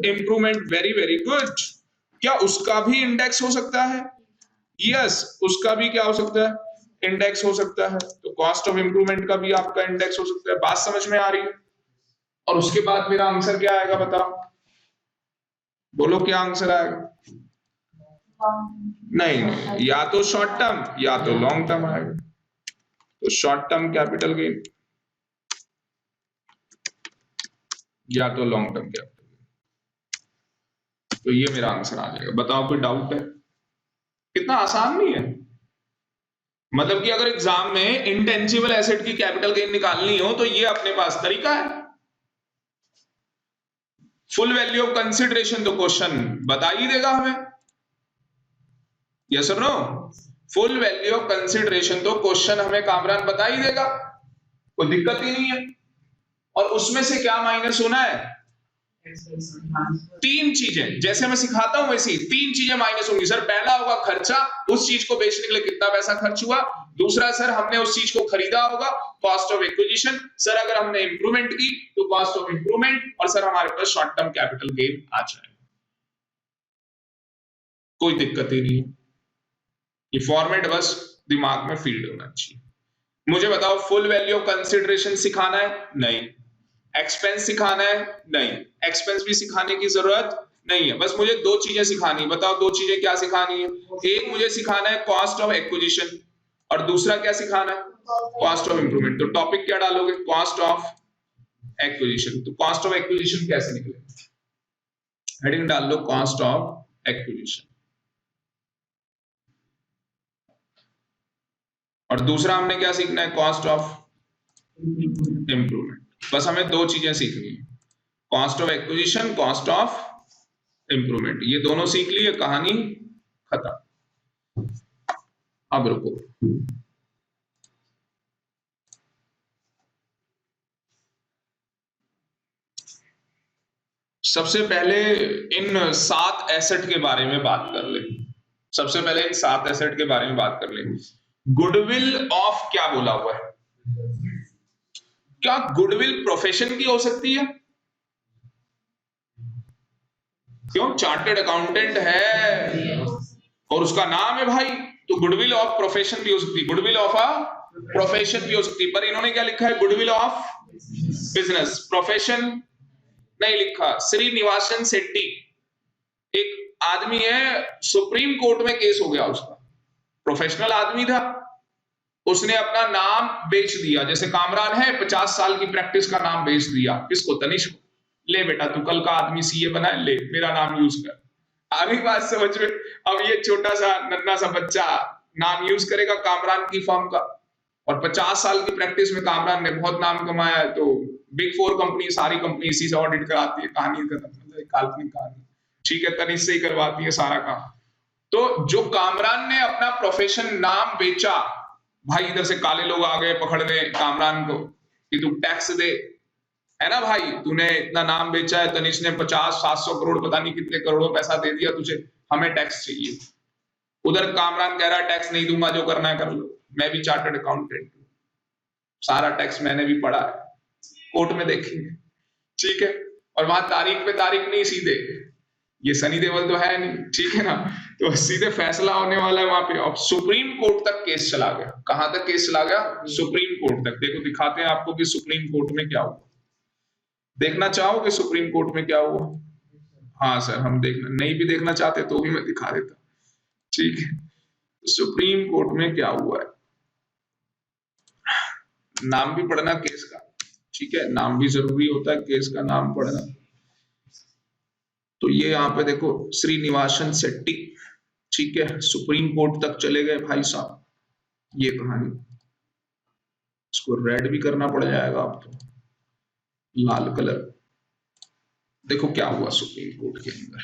Speaker 2: improvement. Very very good. क्या उसका भी इंडेक्स हो सकता है? यस, उसका भी क्या हो सकता है? इंडेक्स हो सकता है। तो कॉस्ट ऑफ इंप्रूवमेंट का भी आपका इंडेक्स हो सकता है। बात समझ में आ रही है? और उसके बाद मेरा आंसर क्या आएगा बताओ, बोलो क्या आंसर आएगा? नहीं नहीं, या तो शॉर्ट टर्म या तो लॉन्ग टर्म आएगा। तो शॉर्ट टर्म कैपिटल गेन या तो लॉन्ग टर्म कैपिटल गेन। तो ये मेरा आंसर आ जाएगा। बताओ कोई डाउट है? कितना आसान नहीं है? मतलब कि अगर एग्जाम में इंटेंजिबल एसेट की कैपिटल गेन निकालनी हो तो ये अपने पास तरीका है। फुल वैल्यू ऑफ कंसिडरेशन तो क्वेश्चन बता ही देगा हमें, यस और no? Full value of consideration तो क्वेश्चन हमें कामरान बता ही देगा, कोई दिक्कत ही नहीं है। और उसमें से क्या माइनस होना है? तीन चीजें, जैसे मैं सिखाता हूं वैसी तीन चीजें माइनस होंगी। सर पहला होगा खर्चा, उस चीज को बेचने के लिए कितना पैसा खर्च हुआ। दूसरा सर हमने उस चीज को खरीदा होगा, कॉस्ट ऑफ एक्विजिशन। सर अगर हमने इंप्रूवमेंट की तो कॉस्ट ऑफ इंप्रूवमेंट। और सर हमारे पास शॉर्ट टर्म कैपिटल गेन आ जाएगा। कोई दिक्कत ही नहीं है। ये फॉर्मेट बस दिमाग में फील्ड होना चाहिए। मुझे बताओ, फुल वैल्यू ऑफ कंसिडरेशन सिखाना है? नहीं। एक्सपेंस सिखाना है? नहीं। एक्सपेंस भी सिखाने की जरूरत नहीं है। बस मुझे दो चीजें सिखानी है। बताओ दो चीजें क्या सिखानी है? एक मुझे सिखाना है कॉस्ट ऑफ एक्विजिशन और दूसरा क्या सिखाना है? Cost of improvement. तो टॉपिक क्या डालोगे? Cost of acquisition. तो कॉस्ट ऑफ एक्विजिशन कैसे निकले? हेडिंग डाल लो कॉस्ट ऑफ एक्विजिशन। और दूसरा हमने क्या सीखना है? Cost of improvement. बस हमें दो चीजें सीखनी है, cost of acquisition, cost of improvement. ये दोनों सीख लिए, कहानी खत्म। अब रुको, सबसे पहले इन 7 एसेट के बारे में बात कर ले। सबसे पहले इन 7 एसेट के बारे में बात कर ले। गुडविल ऑफ क्या बोला हुआ है? क्या गुडविल प्रोफेशन की हो सकती है? क्यों? चार्टर्ड अकाउंटेंट है और उसका नाम है भाई, तो गुडविल ऑफ प्रोफेशन भी हो सकती है, गुडविल ऑफ अ प्रोफेशन भी हो सकती है। पर इन्होंने क्या लिखा है? गुडविल ऑफ बिजनेस, प्रोफेशन नहीं लिखा। श्रीनिवासन शेट्टी एक आदमी है, सुप्रीम कोर्ट में केस हो गया उसका, प्रोफेशनल आदमी था, उसने अपना नाम बेच दिया। जैसे कामरान है, 50 साल की प्रैक्टिस का नाम बेच दिया। किसको? तनिष्क। ले बेटा तू कल का आदमी CA बना, ले मेरा नाम यूज कर। आगे बात समझ में? अब ये छोटा सा नन्ना सा बच्चा नाम यूज करेगा कामरान की फर्म का, और 50 साल की प्रैक्टिस में कामरान ने बहुत नाम कमाया है। तो बिग 4 कंपनी, सारी कंपनी इसी से ऑडिट कराती है। कहानी खत्म, काल्पनिक कहानी, ठीक है, तनिष्क से ही करवाती है सारा काम। तो जो कामरान ने अपना प्रोफेशन नाम बेचा, भाई इधर से काले लोग आ गए पकड़ने कामरान को कि तू टैक्स दे, है ना भाई, तूने इतना नाम बेचा है, तनिष्क ने 50-700 करोड़ पता नहीं कितने करोड़ों पैसा दे दिया तुझे, हमें टैक्स चाहिए। उधर कामरान कह रहा है टैक्स नहीं दूंगा, जो करना है कर लो, मैं भी चार्टर्ड अकाउंटेंट हूं, सारा टैक्स मैंने भी पढ़ा है, कोर्ट में देखेंगे, ठीक है। और वहां तारीख पे तारीख नहीं, सीधे, ये सनी देओल तो है नहीं, ठीक है ना, तो सीधे फैसला होने वाला है वहां पे। अब सुप्रीम कोर्ट तक केस चला गया। कहां तक केस चला गया? सुप्रीम कोर्ट तक। देखो दिखाते हैं आपको कि सुप्रीम कोर्ट में क्या हुआ। देखना चाहोगे सुप्रीम कोर्ट में क्या हुआ? हाँ सर, हम देखना नहीं भी देखना चाहते तो भी मैं दिखा देता, ठीक है। सुप्रीम कोर्ट में क्या हुआ है, नाम भी पढ़ना केस का, ठीक है, नाम भी जरूरी होता है, केस का नाम पढ़ना। तो ये यहाँ पे देखो, श्रीनिवासन शेट्टी, ठीक है, सुप्रीम कोर्ट तक चले गए भाई साहब। ये कहानी, इसको रेड भी करना पड़ जाएगा अब तो, लाल कलर। देखो क्या हुआ सुप्रीम कोर्ट के अंदर,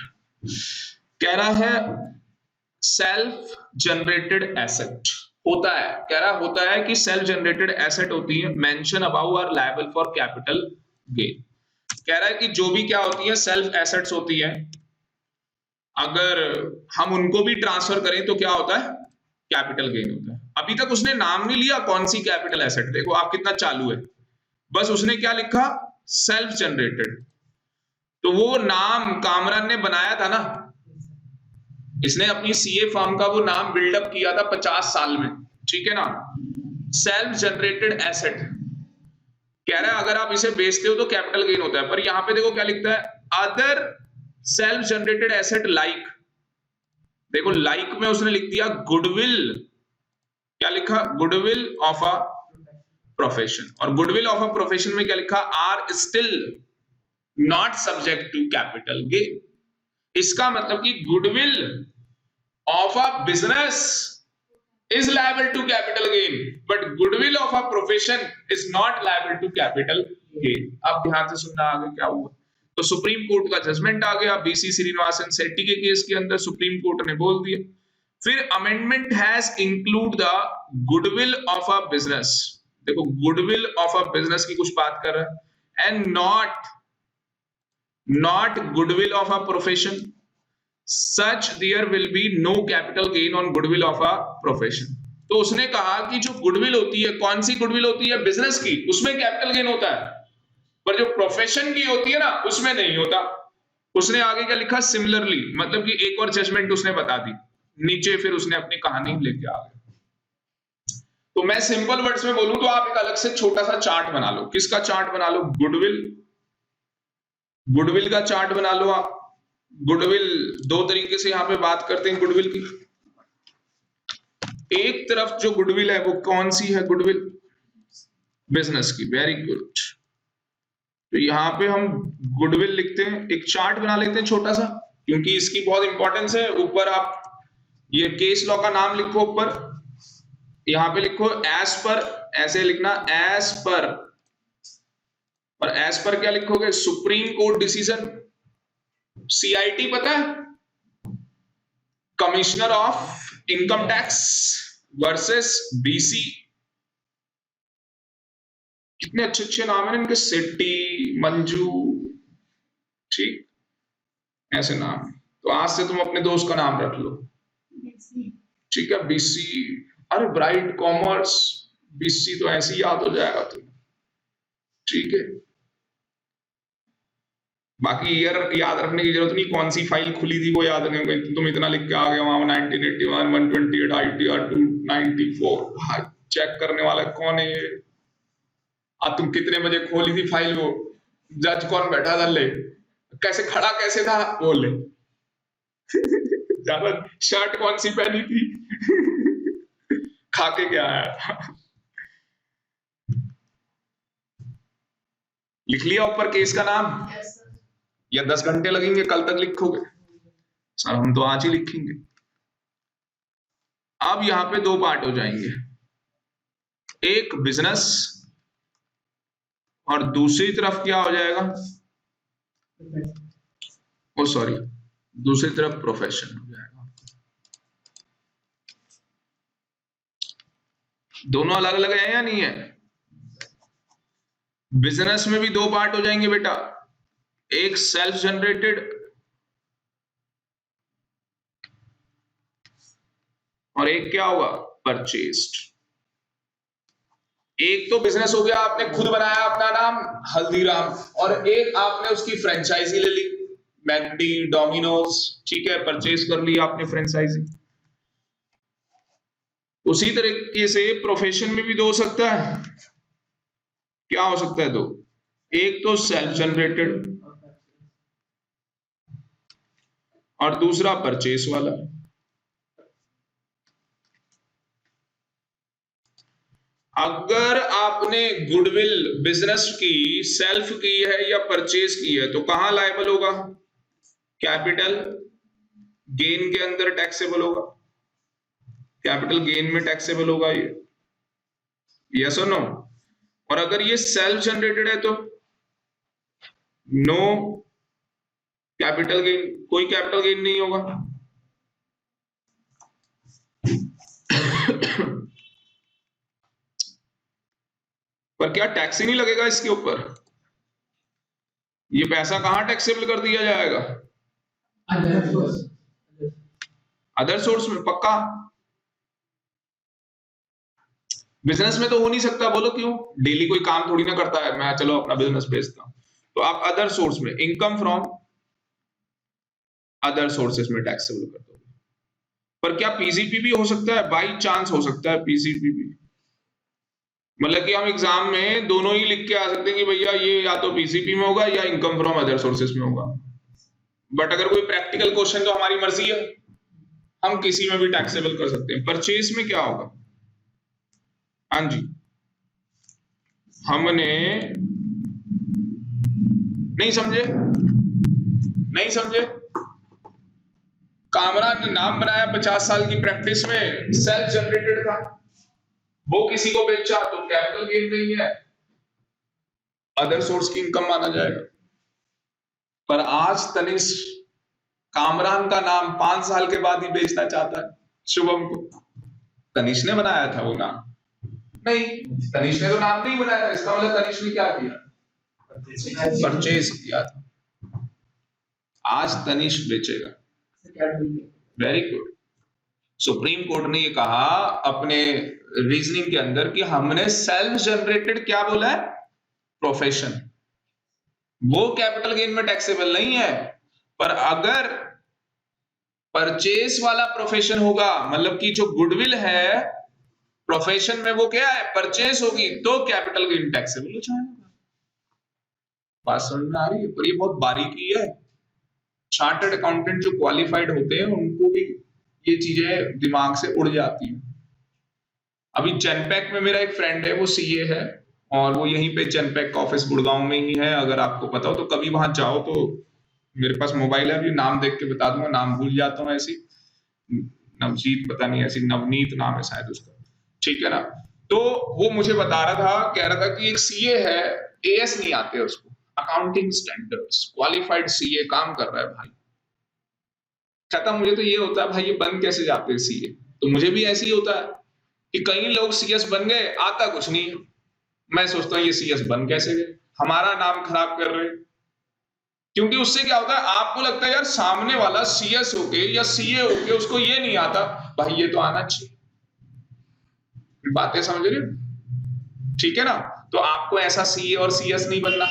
Speaker 2: कह रहा है सेल्फ जनरेटेड एसेट, होता है, कह रहा होता है कि सेल्फ जनरेटेड एसेट होती है, mention above are liable for capital gain. कह रहा है कि जो भी क्या होती है सेल्फ एसेट्स होती है, अगर हम उनको भी ट्रांसफर करें तो क्या होता है, कैपिटल गेन होता है। अभी तक उसने नाम नहीं लिया कौन सी कैपिटल एसेट, देखो आप कितना चालू है, बस उसने क्या लिखा, सेल्फ जनरेटेड। तो वो नाम कामरान ने बनाया था ना, इसने अपनी सीए फर्म का वो नाम बिल्डअप किया था 50 साल में, ठीक है ना, सेल्फ जनरेटेड एसेट। कह रहा है अगर आप इसे बेचते हो तो कैपिटल गेन होता है, पर यहां पे देखो क्या लिखता है, other self generated asset like, देखो लाइक में उसने लिख दिया गुडविल, क्या लिखा, गुडविल ऑफ अ प्रोफेशन, और गुडविल ऑफ अ प्रोफेशन में क्या लिखा, are still not subject to capital gain. इसका मतलब कि goodwill of a business is liable to capital gain, but goodwill of a profession is not liable to capital gain। अब ध्यान से सुनना आगे क्या हुआ। तो सुप्रीम कोर्ट का जजमेंट आ गया बीसी श्रीनिवासन शेट्टी के केस के अंदर, सुप्रीम कोर्ट ने बोल दिया। फिर amendment has include the goodwill of a business, देखो गुडविल ऑफ अ बिजनेस की कुछ बात कर रहा है, and not goodwill of a profession, such there will be no capital gain on goodwill of a profession। तो उसने कहा कि जो गुडविल होती है, कौन सी गुडविल होती है, बिजनेस की, उसमें कैपिटल गेन होता है, पर जो प्रोफेशन की होती है ना उसमें नहीं होता। उसने आगे क्या लिखा, सिमिलरली, मतलब कि एक और जजमेंट उसने बता दी नीचे, फिर उसने अपनी कहानी लेके आ गया। तो मैं सिंपल वर्ड्स में बोलूं तो आप एक अलग से छोटा सा चार्ट बना लो, किसका चार्ट बना लो, गुडविल का चार्ट बना लो आप। गुडविल दो तरीके से यहां पे बात करते हैं गुडविल की। एक तरफ जो गुडविल है वो कौन सी है, गुडविल बिजनेस की, वेरी गुड। तो यहां पे हम गुडविल लिखते हैं, एक चार्ट बना लेते हैं छोटा सा, क्योंकि इसकी बहुत इंपॉर्टेंस है। ऊपर आप ये केस लॉ का नाम लिखो, ऊपर यहां पे लिखो एज पर, ऐसे लिखना एज पर, और एज पर क्या लिखोगे, सुप्रीम कोर्ट डिसीजन, सीआईटी पता है, commissioner of income tax versus BC, कितने अच्छे अच्छे नाम है इनके, सेट्टी, मंजू, ठीक, ऐसे नाम। तो आज से तुम अपने दोस्त का नाम रख लो, ठीक है, बीसी, अरे ब्राइट कॉमर्स, बीसी तो ऐसे ही याद हो जाएगा तुम्हें, ठीक है। बाकी ईयर याद रखने की जरूरत नहीं, कौन सी फाइल खुली थी वो याद नहीं होगी, तुम इतना लिख के आ गए वहां 1981 128 ITR 294, भाई चेक करने वाला कौन है ये, अब तुम कितने बजे खोली थी फाइल, वो जज कौन बैठा था, ले कैसे खड़ा कैसे था, बोले ज्यादा शर्ट कौन सी पहनी थी खा के क्या आया लिख लिया ऊपर केस का नाम, या 10 घंटे लगेंगे, कल तक लिखोगे, सर हम तो आज ही लिखेंगे। अब यहां पे दो पार्ट हो जाएंगे, एक बिजनेस और दूसरी तरफ क्या हो जाएगा, ओ सॉरी, दूसरी तरफ प्रोफेशन हो जाएगा। दोनों अलग अलग है या नहीं है, बिजनेस में भी दो पार्ट हो जाएंगे बेटा, एक सेल्फ जनरेटेड और एक क्या होगा, परचेस्ड। एक तो बिजनेस हो गया, आपने खुद बनाया अपना नाम हल्दीराम, और एक आपने उसकी फ्रेंचाइजी ले ली, मैकडी, डोमिनोज, ठीक है, परचेज कर ली आपने फ्रेंचाइजी। उसी तरीके से प्रोफेशन में भी दो हो सकता है, क्या हो सकता है दो, एक तो सेल्फ जनरेटेड और दूसरा परचेस वाला। अगर आपने गुडविल बिजनेस की सेल्फ की है या परचेज की है तो कहां लायबल होगा, कैपिटल गेन के अंदर टैक्सेबल होगा, कैपिटल गेन में टैक्सेबल होगा ये, यस और नो। और अगर ये सेल्फ जनरेटेड है तो नो कैपिटल गेन, कोई कैपिटल गेन नहीं होगा। पर क्या टैक्स ही नहीं लगेगा इसके ऊपर? ये पैसा कहां टैक्सेबल कर दिया जाएगा? अदर सोर्स में। पक्का? बिजनेस में तो हो नहीं सकता, बोलो क्यों? डेली कोई काम थोड़ी ना करता है, मैं चलो अपना बिजनेस बेचता हूं। तो आप अदर सोर्स में, इनकम फ्रॉम अदर सोर्सेस में टैक्सेबल कर दो। पर क्या पीसीपी भी हो सकता है? बाई चांस हो सकता है पीसीपी भी। मतलब कि हम एग्जाम में दोनों ही लिख के आ सकते हैं कि भैया ये या तो पीसीपी में होगा या इनकम फ्रॉम अदर सोर्सेस में होगा। बट अगर कोई प्रैक्टिकल क्वेश्चन तो हमारी मर्जी है, हम किसी में भी टैक्सेबल कर सकते हैं। परचेज में क्या होगा? हाँ जी, हमने नहीं समझे, नहीं समझे। कामरान ने नाम बनाया 50 साल की प्रैक्टिस में, सेल्फ जनरेटेड था, वो किसी को बेचा तो कैपिटल गेन नहीं है, अदर सोर्स की इनकम माना जाएगा। पर आज तनिष्क कामरान का नाम 5 साल के बाद ही बेचना चाहता है शुभम को। तनिष्क ने बनाया था वो नाम? नहीं, तनिष्क ने तो नाम नहीं बनाया था। इसका मतलब तनिष्क ने क्या किया? परचेज किया था। आज तनिष्क बेचेगा। Very good. सुप्रीम कोर्ट ने ये कहा अपने रीजनिंग के अंदर कि हमने सेल्फ जनरेटेड क्या बोला है? प्रोफेशन। वो कैपिटल गेन में टैक्सेबल नहीं है। पर अगर परचेस वाला प्रोफेशन होगा, मतलब कि जो गुडविल है प्रोफेशन में वो क्या है? परचेस होगी, तो कैपिटल गेन टैक्सेबल हो जाएगा। बात समझ में आ रही है? पर ये बहुत बारीकी है। चार्टर्ड अकाउंटेंट जो क्वालिफाइड होते हैं उनको भी ये चीजें दिमाग से उड़ जाती हैं। अभी जनपैक में मेरा एक फ्रेंड है, वो सीए है और वो यहीं पे जनपैक का ऑफिस गुड़गांव में ही है। अगर आपको पता हो तो कभी वहां जाओ, तो मेरे पास मोबाइल है, अभी नाम देख के बता दूंगा, नाम भूल जाता हूँ ऐसी। नवजीत पता नहीं, ऐसी नवनीत नाम है शायद उसका, ठीक है ना। तो वो मुझे बता रहा था, कह रहा था कि एक सीए है, एएस नहीं आते उसको, अकाउंटिंग स्टैंडर्ड्स, क्वालिफाइड सीए काम कर रहा है भाई। कहता मुझे तो ये होता है भाई ये बन कैसे जाते हैं सीए। तो मुझे भी ऐसे ही होता है कि कई लोग सीएस बन गए, आता कुछ नहीं है। मैं सोचता हूँ ये सीएस बन कैसे गए, हमारा नाम खराब कर रहे हैं। क्योंकि उससे क्या होता है, आपको लगता है यार सामने वाला सीएस होके या सीए होके उसको ये नहीं आता, भाई ये तो आना चाहिए। बातें समझ रहे हो? ठीक है ना। तो आपको ऐसा सीए और सीएस नहीं बनना।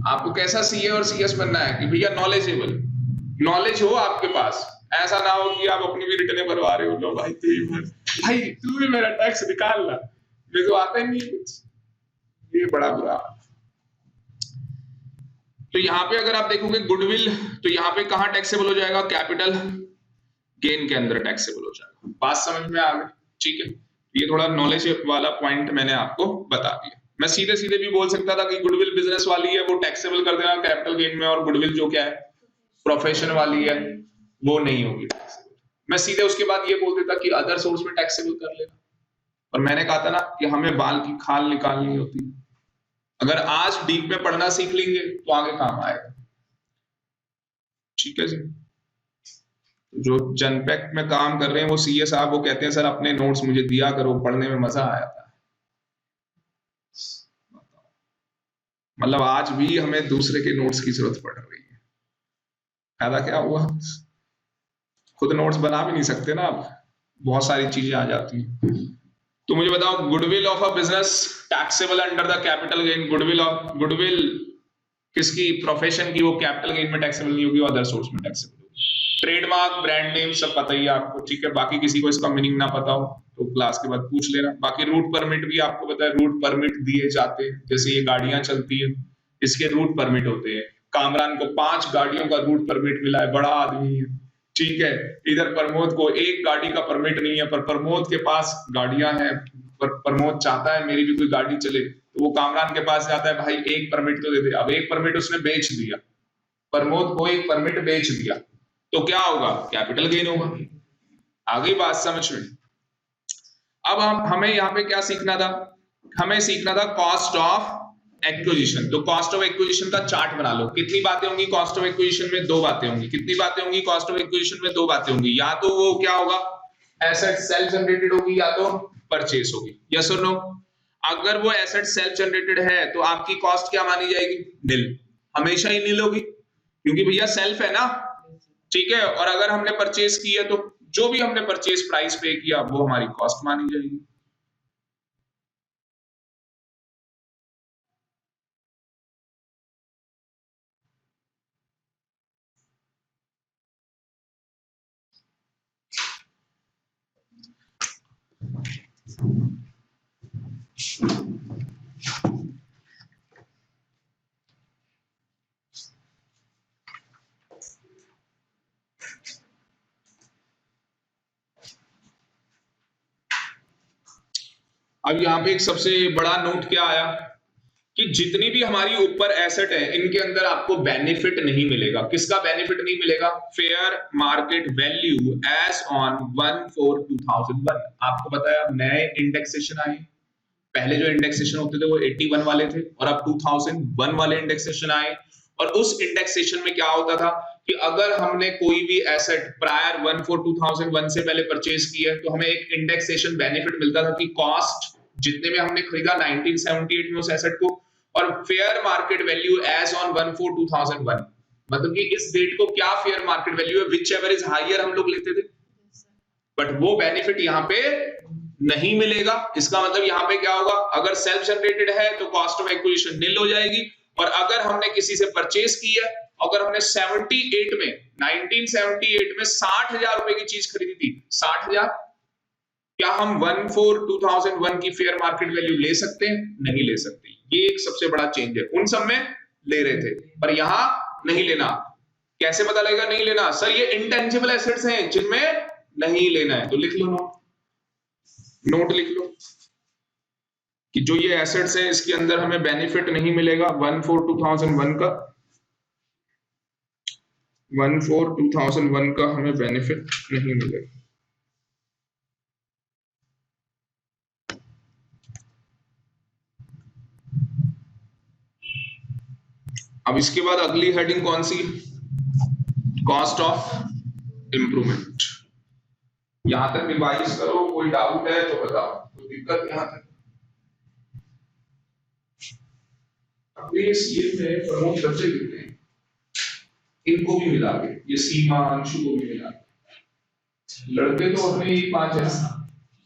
Speaker 2: आपको कैसा सीए और सीएस बनना है कि भैया नॉलेजेबल, नॉलेज हो आपके पास। ऐसा ना हो कि आप अपनी भी रिटर्न भरवा रहे हो, लो भाई तू ही भर, भाई तू भी मेरा टैक्स निकाल ला, मेरे को आता ही नहीं कुछ। ये बड़ा बुरा। तो यहाँ पे अगर आप देखोगे गुडविल, तो यहाँ पे कहाँ टैक्सेबल हो जाएगा? कैपिटल गेन के अंदर टैक्सेबल हो जाएगा। बात समझ में आ गई? ठीक है, ये थोड़ा नॉलेज वाला पॉइंट मैंने आपको बता दिया। मैं सीधे सीधे भी बोल सकता था कि गुडविल बिजनेस वाली है, वो टैक्सेबल कर देना कैपिटल गेन में, और गुडविल जो क्या है प्रोफेशन वाली है वो नहीं होगी टैक्सेबल। मैं सीधे उसके बाद ये बोल देता कि अदर सोर्स में टैक्सेबल कर लेना। और मैंने कहा था ना कि हमें बाल की खाल निकालनी होती है। अगर आज डीप में पढ़ना सीख लेंगे तो आगे काम आएगा। ठीक है जी। जो जनपैक में काम कर रहे हैं वो सीए साहब, वो कहते हैं सर अपने नोट्स मुझे दिया करो, पढ़ने में मजा आया था। मतलब आज भी हमें दूसरे के नोट्स की जरूरत पड़ रही है। फायदा क्या हुआ? खुद नोट्स बना भी नहीं सकते ना, अब बहुत सारी चीजें आ जाती हैं। तो मुझे बताओ, goodwill of a business taxable under the capital gain. Goodwill किसकी? प्रोफेशन की, वो कैपिटल गेन में टैक्सेबल नहीं होगी, अदर सोर्स में टैक्सेबल होगी। ट्रेडमार्क, ब्रांड नेम सब पता ही है आपको, ठीक है। बाकी किसी को इसका मीनिंग ना पता हो तो क्लास के बाद पूछ लेना। बाकी रूट परमिट भी आपको पता है, रूट परमिट दिए जाते हैं। जैसे ये गाड़ियां चलती है, इसके रूट परमिट होते हैं। कामरान को 5 गाड़ियों का रूट परमिट मिला है, बड़ा आदमी है, ठीक है। इधर प्रमोद को 1 गाड़ी का परमिट नहीं है, पर प्रमोद के पास गाड़ियां हैं। पर प्रमोद चाहता है मेरी भी कोई गाड़ी चले, तो वो कामरान के पास जाता है, भाई 1 परमिट तो दे दे। अब 1 परमिट उसने बेच दिया, प्रमोद को 1 परमिट बेच दिया, तो क्या होगा? कैपिटल गेन होगा। आगे बात समझ में? अब हमें यहाँ पे क्या सीखना था? हमें सीखना था कॉस्ट ऑफ एक्विजिशन। तो कॉस्ट ऑफ एक्विजिशन का चार्ट बना लो। कितनी बातें होंगी कॉस्ट ऑफ एक्विजिशन में? 2 बातें होंगी। कितनी बातें होंगी कॉस्ट ऑफ एक्विजिशन में? 2 बातें होंगी। या तो वो क्या होगा, एसेट सेल्फ जनरेटेड होगी, या तो परचेस होगी। यस और नो? अगर वो एसेट सेल्फ जनरेटेड है तो आपकी कॉस्ट क्या मानी जाएगी? निल, हमेशा ही निल होगी, क्योंकि भैया सेल्फ है ना, ठीक है। और अगर हमने परचेज किया तो जो भी हमने परचेज प्राइस पे किया वो हमारी कॉस्ट मानी जाएगी। अब यहाँ पे एक सबसे बड़ा नोट क्या आया कि जितनी भी हमारी ऊपर एसेट है इनके अंदर आपको बेनिफिट नहीं मिलेगा। किसका बेनिफिट नहीं मिलेगा? Fair market value as on 1/4/2001। आपको बताया अब नए इंडेक्सेशन आए, पहले जो इंडेक्सेशन होते थे वो 81 वाले थे और अब 2001 वाले इंडेक्सेशन आए। और उस इंडेक्सेशन में क्या होता था कि अगर हमने कोई भी एसेट प्रायर 1/4/2001 से पहले परचेज किया तो हमें एक इंडेक्सेशन बेनिफिट मिलता था कि कॉस्ट जितने में हमने खरीदा 1978 में उस एसेट को, और fair market value as on 1/4/2001, मतलब कि इस डेट को क्या फेयर मार्केट वैल्यू है, विच एवर इज हायर हम लोग लेते थे। बट वो बेनिफिट यहाँ पे नहीं मिलेगा। इसका मतलब यहाँ पे क्या होगा, अगर सेल्फ जनरेटेड है तो कॉस्ट ऑफ एक्विजिशन निल हो जाएगी, और अगर हमने किसी से परचेज की है, अगर हमने 1978 में 60,000 रुपए की चीज खरीदी थी, 60,000, क्या हम 1/4/2001 की फेयर मार्केट वैल्यू ले सकते हैं? नहीं ले सकते। ये एक सबसे बड़ा चेंज है। उन सब में ले रहे थे पर यहां नहीं लेना। कैसे पता लगेगा नहीं लेना? सर ये इंटेंजिबल एसेट्स हैं जिनमें नहीं लेना है, तो लिख लो नोट लिख लो कि जो ये एसेट्स है इसके अंदर हमें बेनिफिट नहीं मिलेगा 1/4/2001 का, 1/4/2001 का हमें बेनिफिट नहीं मिलेगा। अब इसके बाद अगली हेडिंग कौन सी? Cost of improvement. यहां तक रिवाइज करो, कोई डाउट है तो बताओ, कोई दिक्कत यहां तक? अपने सीए में प्रमुख बच्चे कितने हैं? इनको भी मिला के, ये सीमा अंशु को भी मिला के, लड़के तो अपने ही 5 है,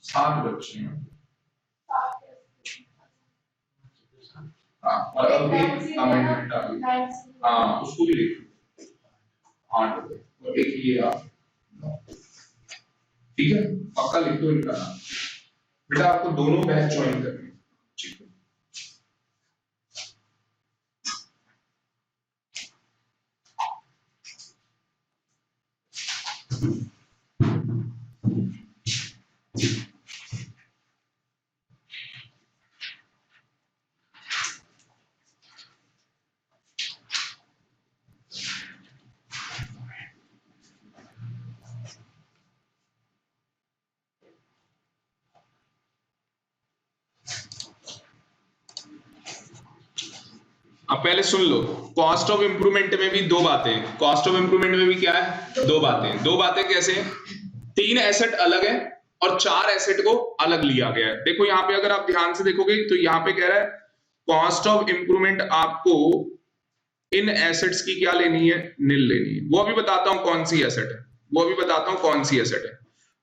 Speaker 2: 7 बच्चे हैं। हाँ, और अब एक अमेंडमेंट आ गई, हाँ उसको भी लिख लो 8 और एक ये आप, ठीक है, पक्का लिख दो इनका नाम। बेटा आपको दोनों बैच ज्वाइन करने, ठीक है। अब पहले सुन लो, कॉस्ट ऑफ इंप्रूवमेंट में भी दो बातें, कॉस्ट ऑफ इंप्रूवमेंट में भी क्या है? दो बातें। दो बातें कैसे? 3 एसेट अलग है और 4 एसेट को अलग लिया गया है। देखो यहाँ पे अगर आप ध्यान से देखोगे तो यहाँ पे कह रहा है कॉस्ट ऑफ इंप्रूवमेंट आपको इन एसेट्स की क्या लेनी है? निल लेनी है। वो भी बताता हूं कौन सी एसेट है, वो भी बताता हूं कौन सी एसेट है।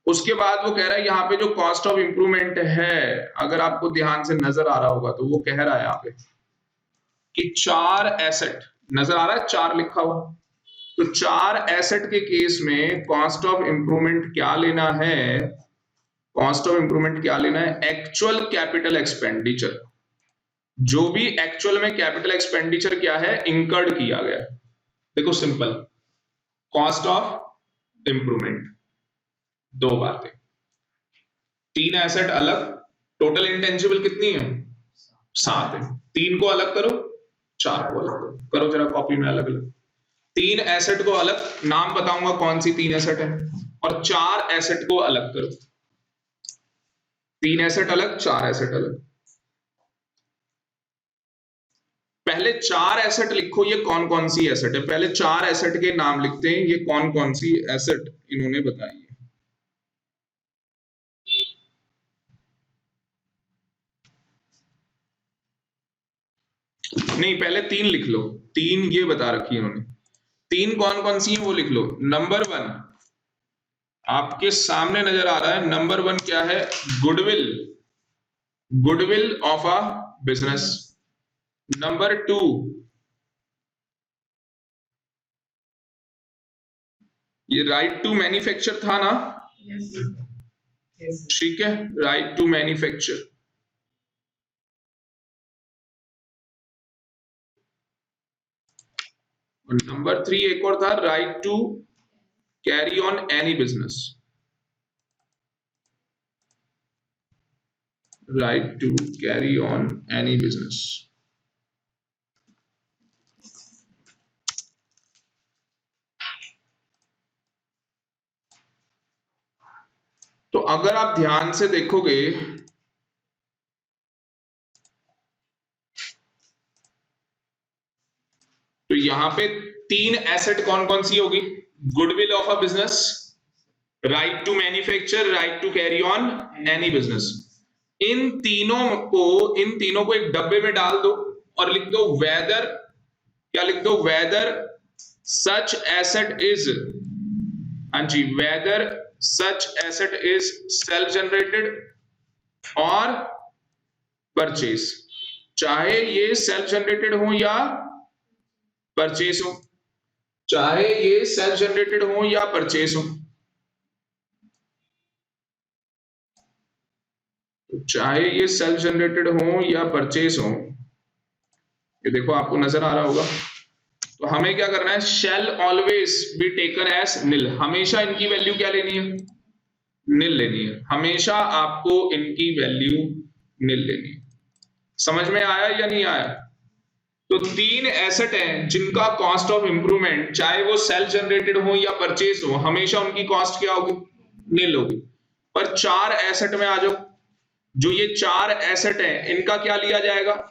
Speaker 2: उसके बाद वो कह रहा है यहाँ पे जो कॉस्ट ऑफ इंप्रूवमेंट है, अगर आपको ध्यान से नजर आ रहा होगा तो वो कह रहा है यहाँ पे कि 4 एसेट नजर आ रहा है, 4 लिखा हुआ, तो 4 एसेट के केस में कॉस्ट ऑफ इंप्रूवमेंट क्या लेना है? कॉस्ट ऑफ इंप्रूवमेंट क्या लेना है? Actual capital expenditure. जो भी एक्चुअल में कैपिटल एक्सपेंडिचर क्या है? इंकर्ड किया गया। देखो सिंपल, कॉस्ट ऑफ इंप्रूवमेंट, दो बातें, 3 एसेट अलग, टोटल इंटेंजिबल कितनी है? 7 है। 3 को अलग करो, 4 को अलग करो, करो जरा कॉपी में अलग अलग। 3 एसेट को अलग, नाम बताऊंगा कौन सी 3 एसेट है, और 4 एसेट को अलग करो। 3 एसेट अलग, 4 एसेट अलग। पहले 4 एसेट लिखो, ये कौन कौन सी एसेट है। पहले 4 एसेट के नाम लिखते हैं, ये कौन कौन सी एसेट इन्होंने बताई है। नहीं, पहले 3 लिख लो, 3 ये बता रखी है उन्होंने, 3 कौन कौन सी है वो लिख लो। नंबर 1 आपके सामने नजर आ रहा है, नंबर 1 क्या है? Goodwill, goodwill of a business. Number 2 ये राइट टू मैन्युफैक्चर था ना? ठीक है, राइट टू मैन्युफैक्चर। नंबर 3 एक और था, right to carry on any business, right to carry on any business. तो अगर आप ध्यान से देखोगे तो यहां पे 3 एसेट कौन कौन सी होगी? Goodwill of a business, right to manufacture, right to carry on any business. इन तीनों को एक डब्बे में डाल दो और लिख दो वेदर, क्या लिख दो? वेदर सच एसेट इज, हाँ जी, whether such asset is self generated और परचेज। चाहे ये सेल्फ जनरेटेड हो या परचेज हो, चाहे ये सेल्फ जनरेटेड हो या परचेज हो, चाहे ये सेल्फ जनरेटेड हो या परचेज हो, ये देखो आपको नजर आ रहा होगा। तो हमें क्या करना है? Shall always be taken as nil, हमेशा इनकी वैल्यू क्या लेनी है? निल लेनी है। हमेशा आपको इनकी वैल्यू निल लेनी है। समझ में आया या नहीं आया? तो 3 एसेट हैं जिनका कॉस्ट ऑफ इंप्रूवमेंट, चाहे वो सेल्फ जनरेटेड हो या परचेज हो, हमेशा उनकी कॉस्ट क्या होगी? निल होगी। पर 4 एसेट में आ जाओ, जो ये 4 एसेट हैं इनका क्या लिया जाएगा?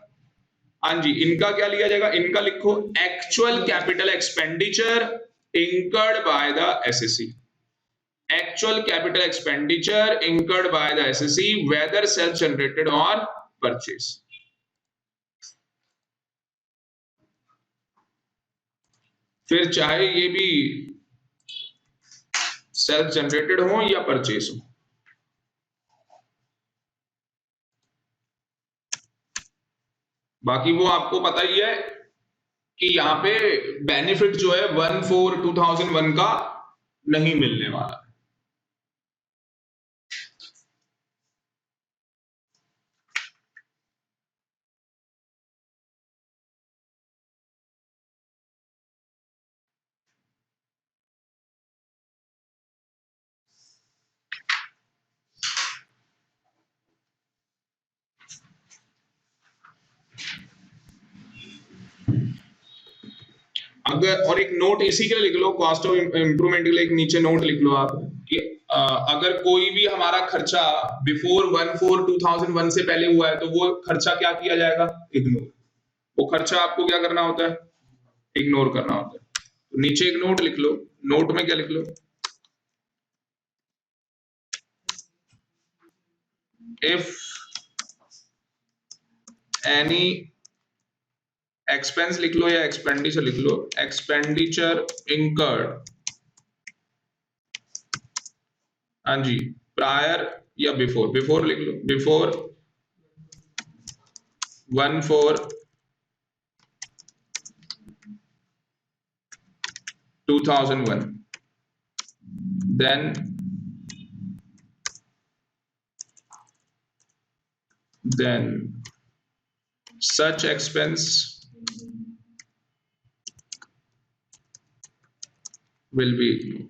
Speaker 2: हाँ जी, इनका क्या लिया जाएगा? इनका लिखो actual capital expenditure incurred by the assessee, actual capital expenditure incurred by the assessee whether self generated और परचेज। फिर चाहे ये भी सेल्फ जनरेटेड हो या परचेज हो। बाकी वो आपको पता ही है कि यहाँ पे बेनिफिट जो है 1/4/2001 का नहीं मिलने वाला है। अगर, और एक नोट इसी के लिए लिख लो, कॉस्ट ऑफ इंप्रूवमेंट के लिए एक नीचे नोट लिख लो आप कि अगर कोई भी हमारा खर्चा बिफोर 1/4/2001 से पहले हुआ है तो वो खर्चा क्या किया जाएगा? इग्नोर। वो खर्चा आपको क्या करना होता है? इग्नोर करना होता है। तो नीचे एक नोट लिख लो, नोट में क्या लिख लो? इफ एनी एक्सपेंस लिख लो या एक्सपेंडिचर लिख लो, एक्सपेंडिचर इंकर्ड, हाँ जी, प्रायर या बिफोर, बिफोर लिख लो, before 1/4/2001, then such expense will be ignored.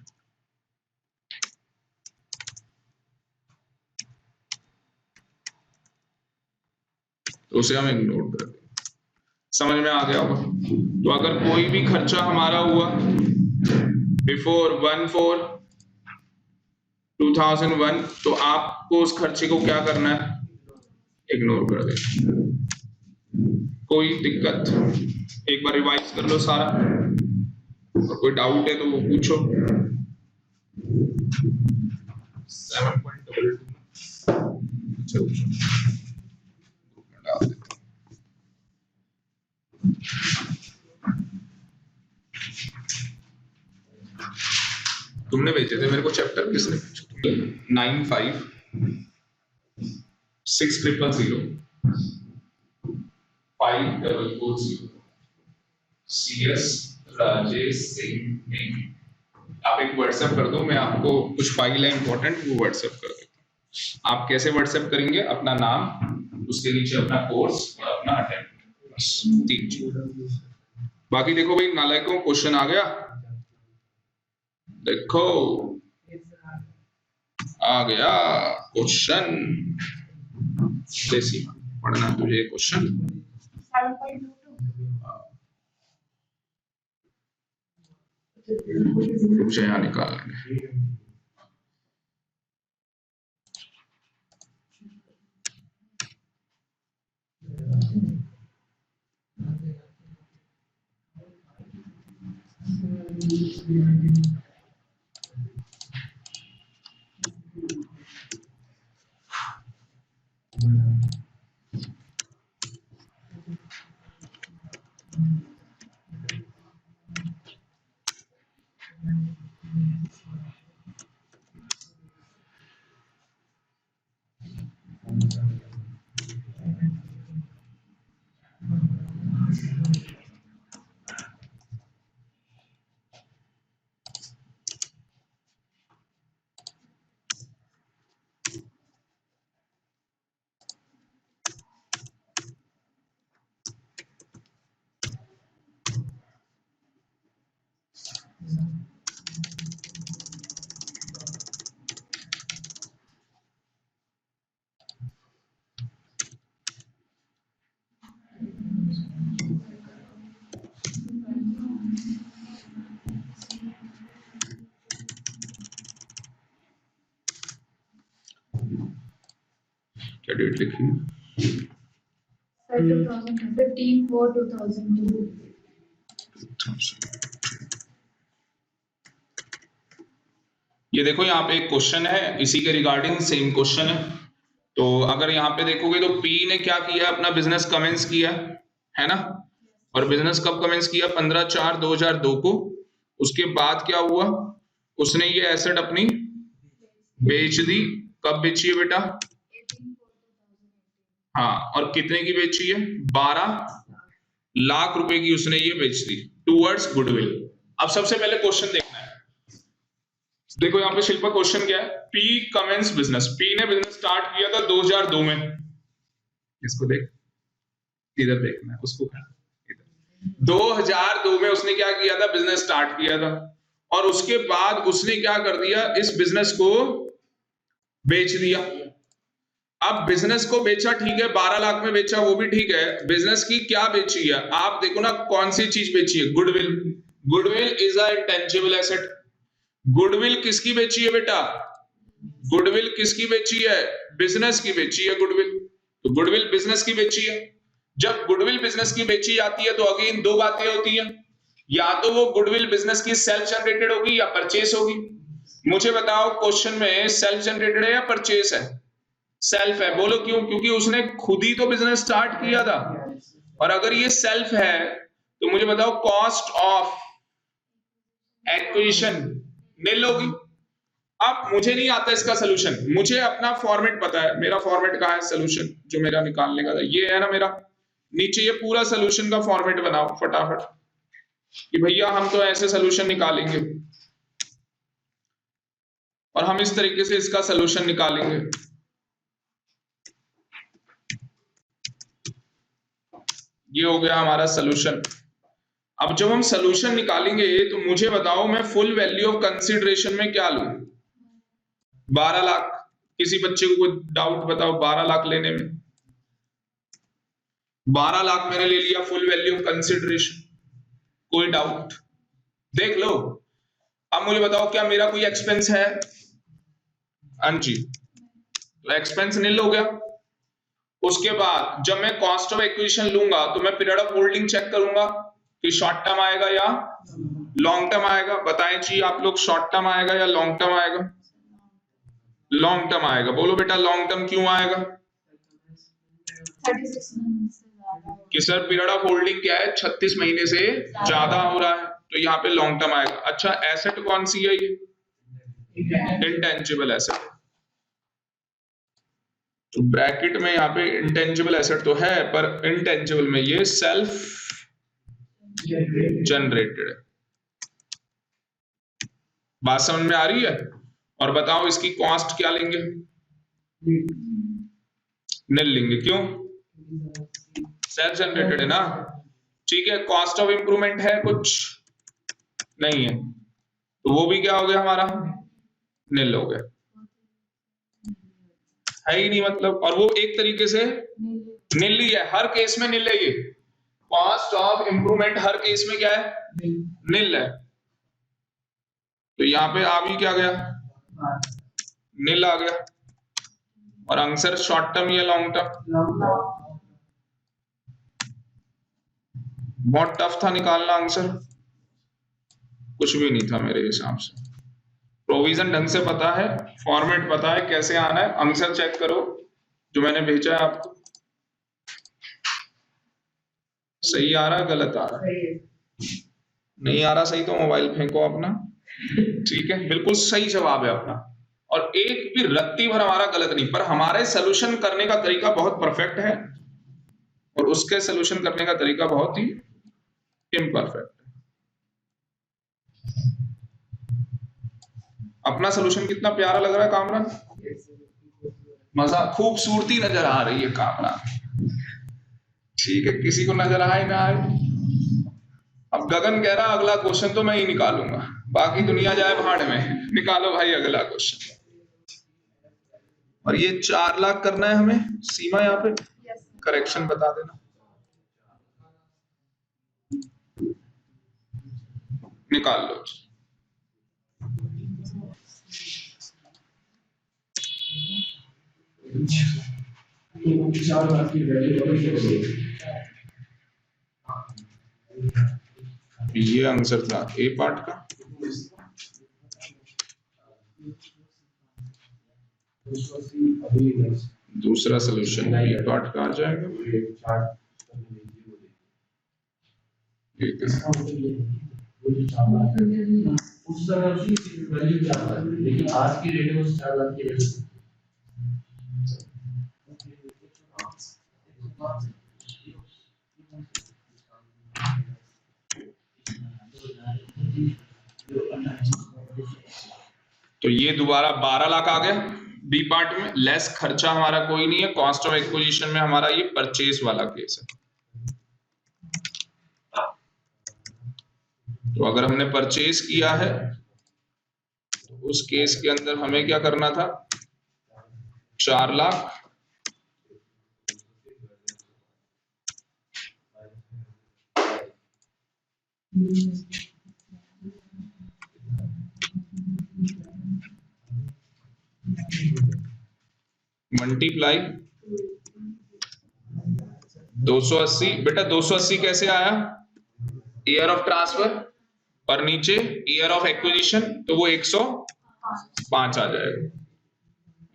Speaker 2: तो उसे हम इग्नोर कर दें। समझ में आ गया होगा? तो अगर कोई भी खर्चा हमारा हुआ बिफोर 1/4/2001 तो आपको उस खर्चे को क्या करना है? इग्नोर कर दें। कोई दिक्कत? एक बार रिवाइज कर लो सारा, और कोई डाउट है तो वो पूछो। 7.22 डाल देते। तुमने भेजे थे मेरे को चैप्टर, किसने? 9560054440 CS राजेश सिंह। आप एक व्हाट्सएप कर दो, मैं आपको कुछ फाइल है इंपॉर्टेंट वो व्हाट्सएप कर देता हूँ। आप कैसे व्हाट्सएप करेंगे? अपना नाम, उसके नीचे अपना कोर्स और अपना अटेम्प्ट, 3 चीज। बाकी देखो भाई नालायकों, क्वेश्चन आ गया, देखो आ गया क्वेश्चन। देसी पढ़ना तुझे क्वेश्चन। रुक जा, यहाँ निकाल लेंगे। क्या डेट लिखी है?
Speaker 3: 15/4/2002।
Speaker 2: ये देखो यहाँ पे एक क्वेश्चन है, इसी के रिगार्डिंग सेम क्वेश्चन है। तो अगर यहाँ पे देखोगे तो पी ने क्या किया, अपना बिजनेस कमेंस किया है ना, और बिजनेस कब कमेंस किया? 15/4/2002 को। उसके बाद क्या हुआ, उसने ये एसेट अपनी बेच दी। कब बेची है बेटा?
Speaker 3: 18/4/2018।
Speaker 2: हाँ, और कितने की बेची है? 12 लाख रुपए की उसने ये बेच दी टूवर्ड्स गुडविल। अब सबसे पहले क्वेश्चन देखना है, देखो यहाँ पे शिल्पा क्वेश्चन क्या है? पी कमेंस बिजनेस, पी ने बिजनेस स्टार्ट किया था 2002 में। इसको देख, इधर देखना है उसको, इधर 2002 में उसने क्या किया था? बिजनेस स्टार्ट किया था, और उसके बाद उसने क्या कर दिया? इस बिजनेस को बेच दिया। अब बिजनेस को बेचा, ठीक है, 12 लाख में बेचा, वो भी ठीक है। बिजनेस की क्या बेची है? आप देखो ना, कौन सी चीज बेची है? Goodwill. Goodwill is a intangible asset. Goodwill किसकी बेची है बेटा? गुडविल किसकी बेची है? बिजनेस की बेची है गुडविल। तो गुडविल बिजनेस की बेची है। जब गुडविल बिजनेस की बेची जाती है तो अगेन दो बातें होती हैं, या तो वो गुडविल बिजनेस की सेल्फ जनरेटेड होगी या परचेस होगी। मुझे बताओ क्वेश्चन में सेल्फ जनरेटेड है या परचेस है? सेल्फ है। बोलो क्यों? क्योंकि उसने खुद ही तो बिजनेस स्टार्ट किया था। और अगर ये सेल्फ है तो मुझे बताओ कॉस्ट ऑफ एक्विजिशन नील होगी। अब मुझे नहीं आता इसका सोल्यूशन, मुझे अपना फॉर्मेट पता है। मेरा फॉर्मेट कहाँ है? सोल्यूशन जो मेरा निकालने का था ये है ना मेरा। नीचे ये पूरा सोल्यूशन का फॉर्मेट बनाओ फटाफट कि भैया हम तो ऐसे सोल्यूशन निकालेंगे और हम इस तरीके से इसका सोल्यूशन निकालेंगे। ये हो गया हमारा सोल्यूशन। अब जब हम सोल्यूशन निकालेंगे तो मुझे बताओ मैं फुल वैल्यू ऑफ कंसीडरेशन में क्या लूं? 12 लाख। किसी बच्चे को कोई डाउट बताओ 12 लाख लेने में? 12 लाख मैंने ले लिया फुल वैल्यू ऑफ कंसीडरेशन, कोई डाउट? देख लो। अब मुझे बताओ क्या मेरा कोई एक्सपेंस है? जी, तो एक्सपेंस नील हो गया। उसके बाद जब मैं कॉस्ट ऑफ एक्विजिशन लूंगा तो मैं पीरियड ऑफ होल्डिंग चेक करूंगा कि शॉर्ट टर्म आएगा या लॉन्ग टर्म आएगा। बताएं जी आप लोग, शॉर्ट टर्म आएगा या लॉन्ग टर्म आएगा? लॉन्ग टर्म आएगा। बोलो बेटा लॉन्ग टर्म क्यों आएगा?
Speaker 3: 36 months से ज्यादा
Speaker 2: कि सर पीरियड ऑफ होल्डिंग क्या है, 36 महीने से ज्यादा हो रहा है, तो यहाँ पे लॉन्ग टर्म आएगा। अच्छा एसेट कौन सी है ये, इंटेंजिबल एसेट। तो ब्रैकेट में यहाँ पे इंटेंजिबल एसेट तो है, पर इंटेंजिबल में ये सेल्फ जनरेटेड है। बात समझ में आ रही है? और बताओ इसकी कॉस्ट क्या लेंगे, निल लेंगे, क्यों, सेल्फ जनरेटेड है ना, ठीक है। कॉस्ट ऑफ इंप्रूवमेंट है कुछ नहीं है, तो वो भी क्या हो गया हमारा, निल हो गया, है ही नहीं मतलब। और वो एक तरीके से निल ही है, हर केस में निल है ये, cost of improvement her case में क्या है, निल है। तो यहाँ पे आ भी क्या गया, निल आ गया। और आंसर शॉर्ट टर्म या लॉन्ग टर्म, बहुत टफ था निकालना आंसर, कुछ भी नहीं था मेरे हिसाब से। प्रोविजन ढंग से पता है, फॉर्मेट पता है कैसे आना है, आंसर चेक करो जो मैंने भेजा है आपको, सही आ रहा है गलत आ रहा है, नहीं आ रहा सही तो मोबाइल फेंको अपना, ठीक है। बिल्कुल सही जवाब है अपना, और एक भी रत्ती भर हमारा गलत नहीं, पर हमारे सोल्यूशन करने का तरीका बहुत परफेक्ट है और उसके सोल्यूशन करने का तरीका बहुत ही इम्परफेक्ट है। अपना सोल्यूशन कितना प्यारा लग रहा है कामरान, मजा, खूबसूरती नजर आ रही है कामरान, ठीक है। किसी को नजर आए ना आए, अब गगन कह रहा अगला क्वेश्चन तो मैं ही निकालूंगा, बाकी दुनिया जाए भाड़ में, निकालो भाई अगला क्वेश्चन। और ये 4 लाख करना है हमें, सीमा यहाँ पे करेक्शन बता देना, निकाल लो। ये आंसर था ए पार्ट का, दूसरा सोल्यूशन बी पार्ट का आ जाएगा।
Speaker 3: उस समय उसकी वैल्यू 4 लाख, लेकिन आज की रेट में 4 लाख की वैल्यू।
Speaker 2: तो ये दोबारा 12 लाख आ गया बी पार्ट में, लेस खर्चा हमारा कोई नहीं है, कॉस्ट ऑफ एक्विजिशन में हमारा ये परचेज वाला केस है। तो अगर हमने परचेज किया है तो उस केस के अंदर हमें क्या करना था, 4 लाख मल्टीप्लाई 280। बेटा 280 कैसे आया, ईयर ऑफ ट्रांसफर और नीचे ईयर ऑफ एक्विजिशन, तो वो 105 आ जाएगा।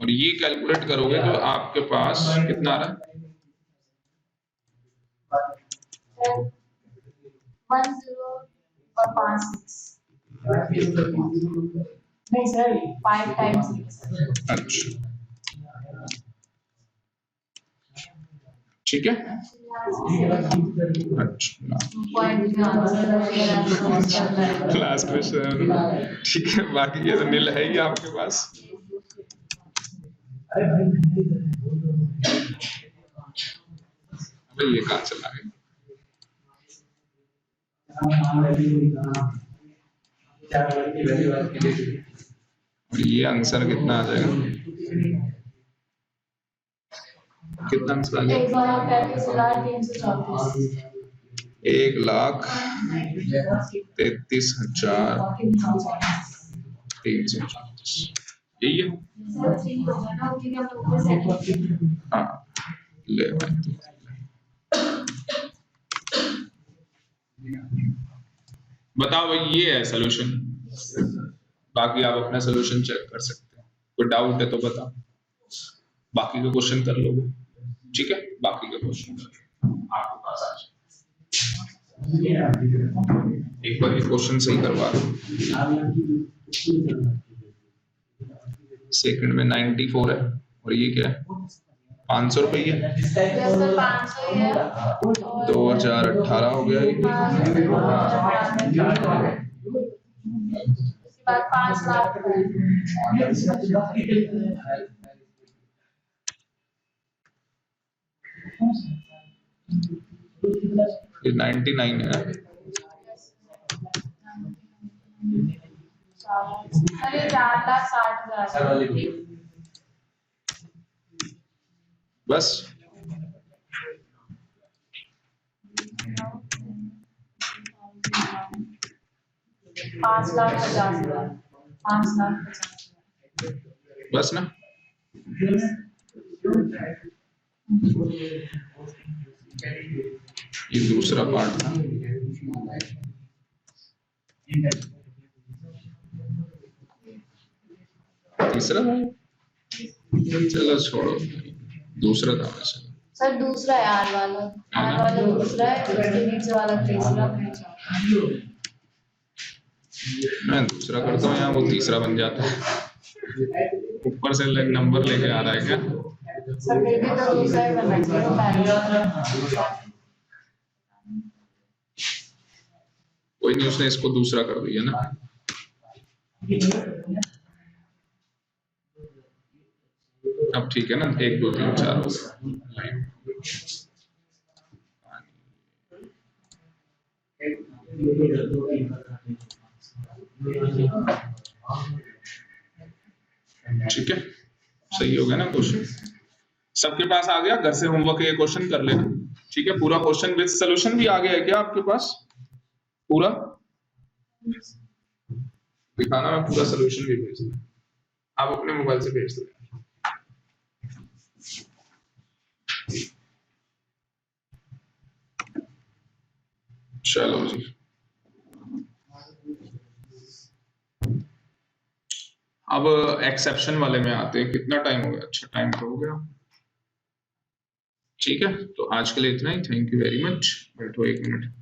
Speaker 2: और ये कैलकुलेट करोगे तो आपके पास कितना आ रहा है,
Speaker 4: 10 और 5 नहीं सर 5 टाइम्स।
Speaker 2: अच्छा ठीक है, अच्छा लास्ट क्वेश्चन, ठीक है। बाकी ये तो नील है ही आपके पास। अबे ये कहाँ चला गया, और ये आंसर कितना आ जाएगा, कितना आंसर आ गया, 1,33,334, यही है। हाँ ले बताओ भाई, ये है सोल्यूशन। बाकी आप अपना सोल्यूशन चेक कर सकते हैं, कोई डाउट है तो बताओ, बाकी के क्वेश्चन कर लोगे, ठीक है। बाकी के क्वेश्चन आपके पास आ जाए। एक बार ये क्वेश्चन सही करवा दो। सेकंड में 94 है और ये क्या है 500 रुपये।
Speaker 4: यस सर 500 ही है।
Speaker 2: 2018 हो गया ये।
Speaker 4: उसके बाद 5 लाख का
Speaker 2: ये 99 है।
Speaker 4: सर ये 4,60,000
Speaker 2: बस
Speaker 4: 5,50,000 5,50,000
Speaker 2: बस ना। ये दूसरा पार्ट था। तीसरा था। चलो छोड़ो, दूसरा था वैसे।
Speaker 4: सर दूसरा है आर वाला दूसरा है, उसके नीचे वाला तीसरा।
Speaker 2: मैं दूसरा करता हूँ, यहाँ वो तीसरा बन जाता है। ऊपर से नंबर लेके आ रहा है क्या?
Speaker 4: सर फिर भी तो दूसरा ही बनना चाहिए पहले।
Speaker 2: कोई नहीं, उसने इसको दूसरा कर दिया ना। अब ठीक है ना, 1 2 3 4 हो गया। ठीक है, सही हो गया ना क्वेश्चन। सबके पास आ गया? घर से होमवर्क ये क्वेश्चन कर लेना। ठीक है, पूरा क्वेश्चन विद सॉल्यूशन भी आ गया है क्या आपके पास? पूरा दिखाना, मैं पूरा सॉल्यूशन भी भेज दूँ, आप अपने मोबाइल से भेज दो। चलो जी, अब एक्सेप्शन वाले में आते हैं। कितना टाइम हो गया? अच्छा टाइम तो हो गया। ठीक है, तो आज के लिए इतना ही। Thank you very much. बैठो 1 मिनट।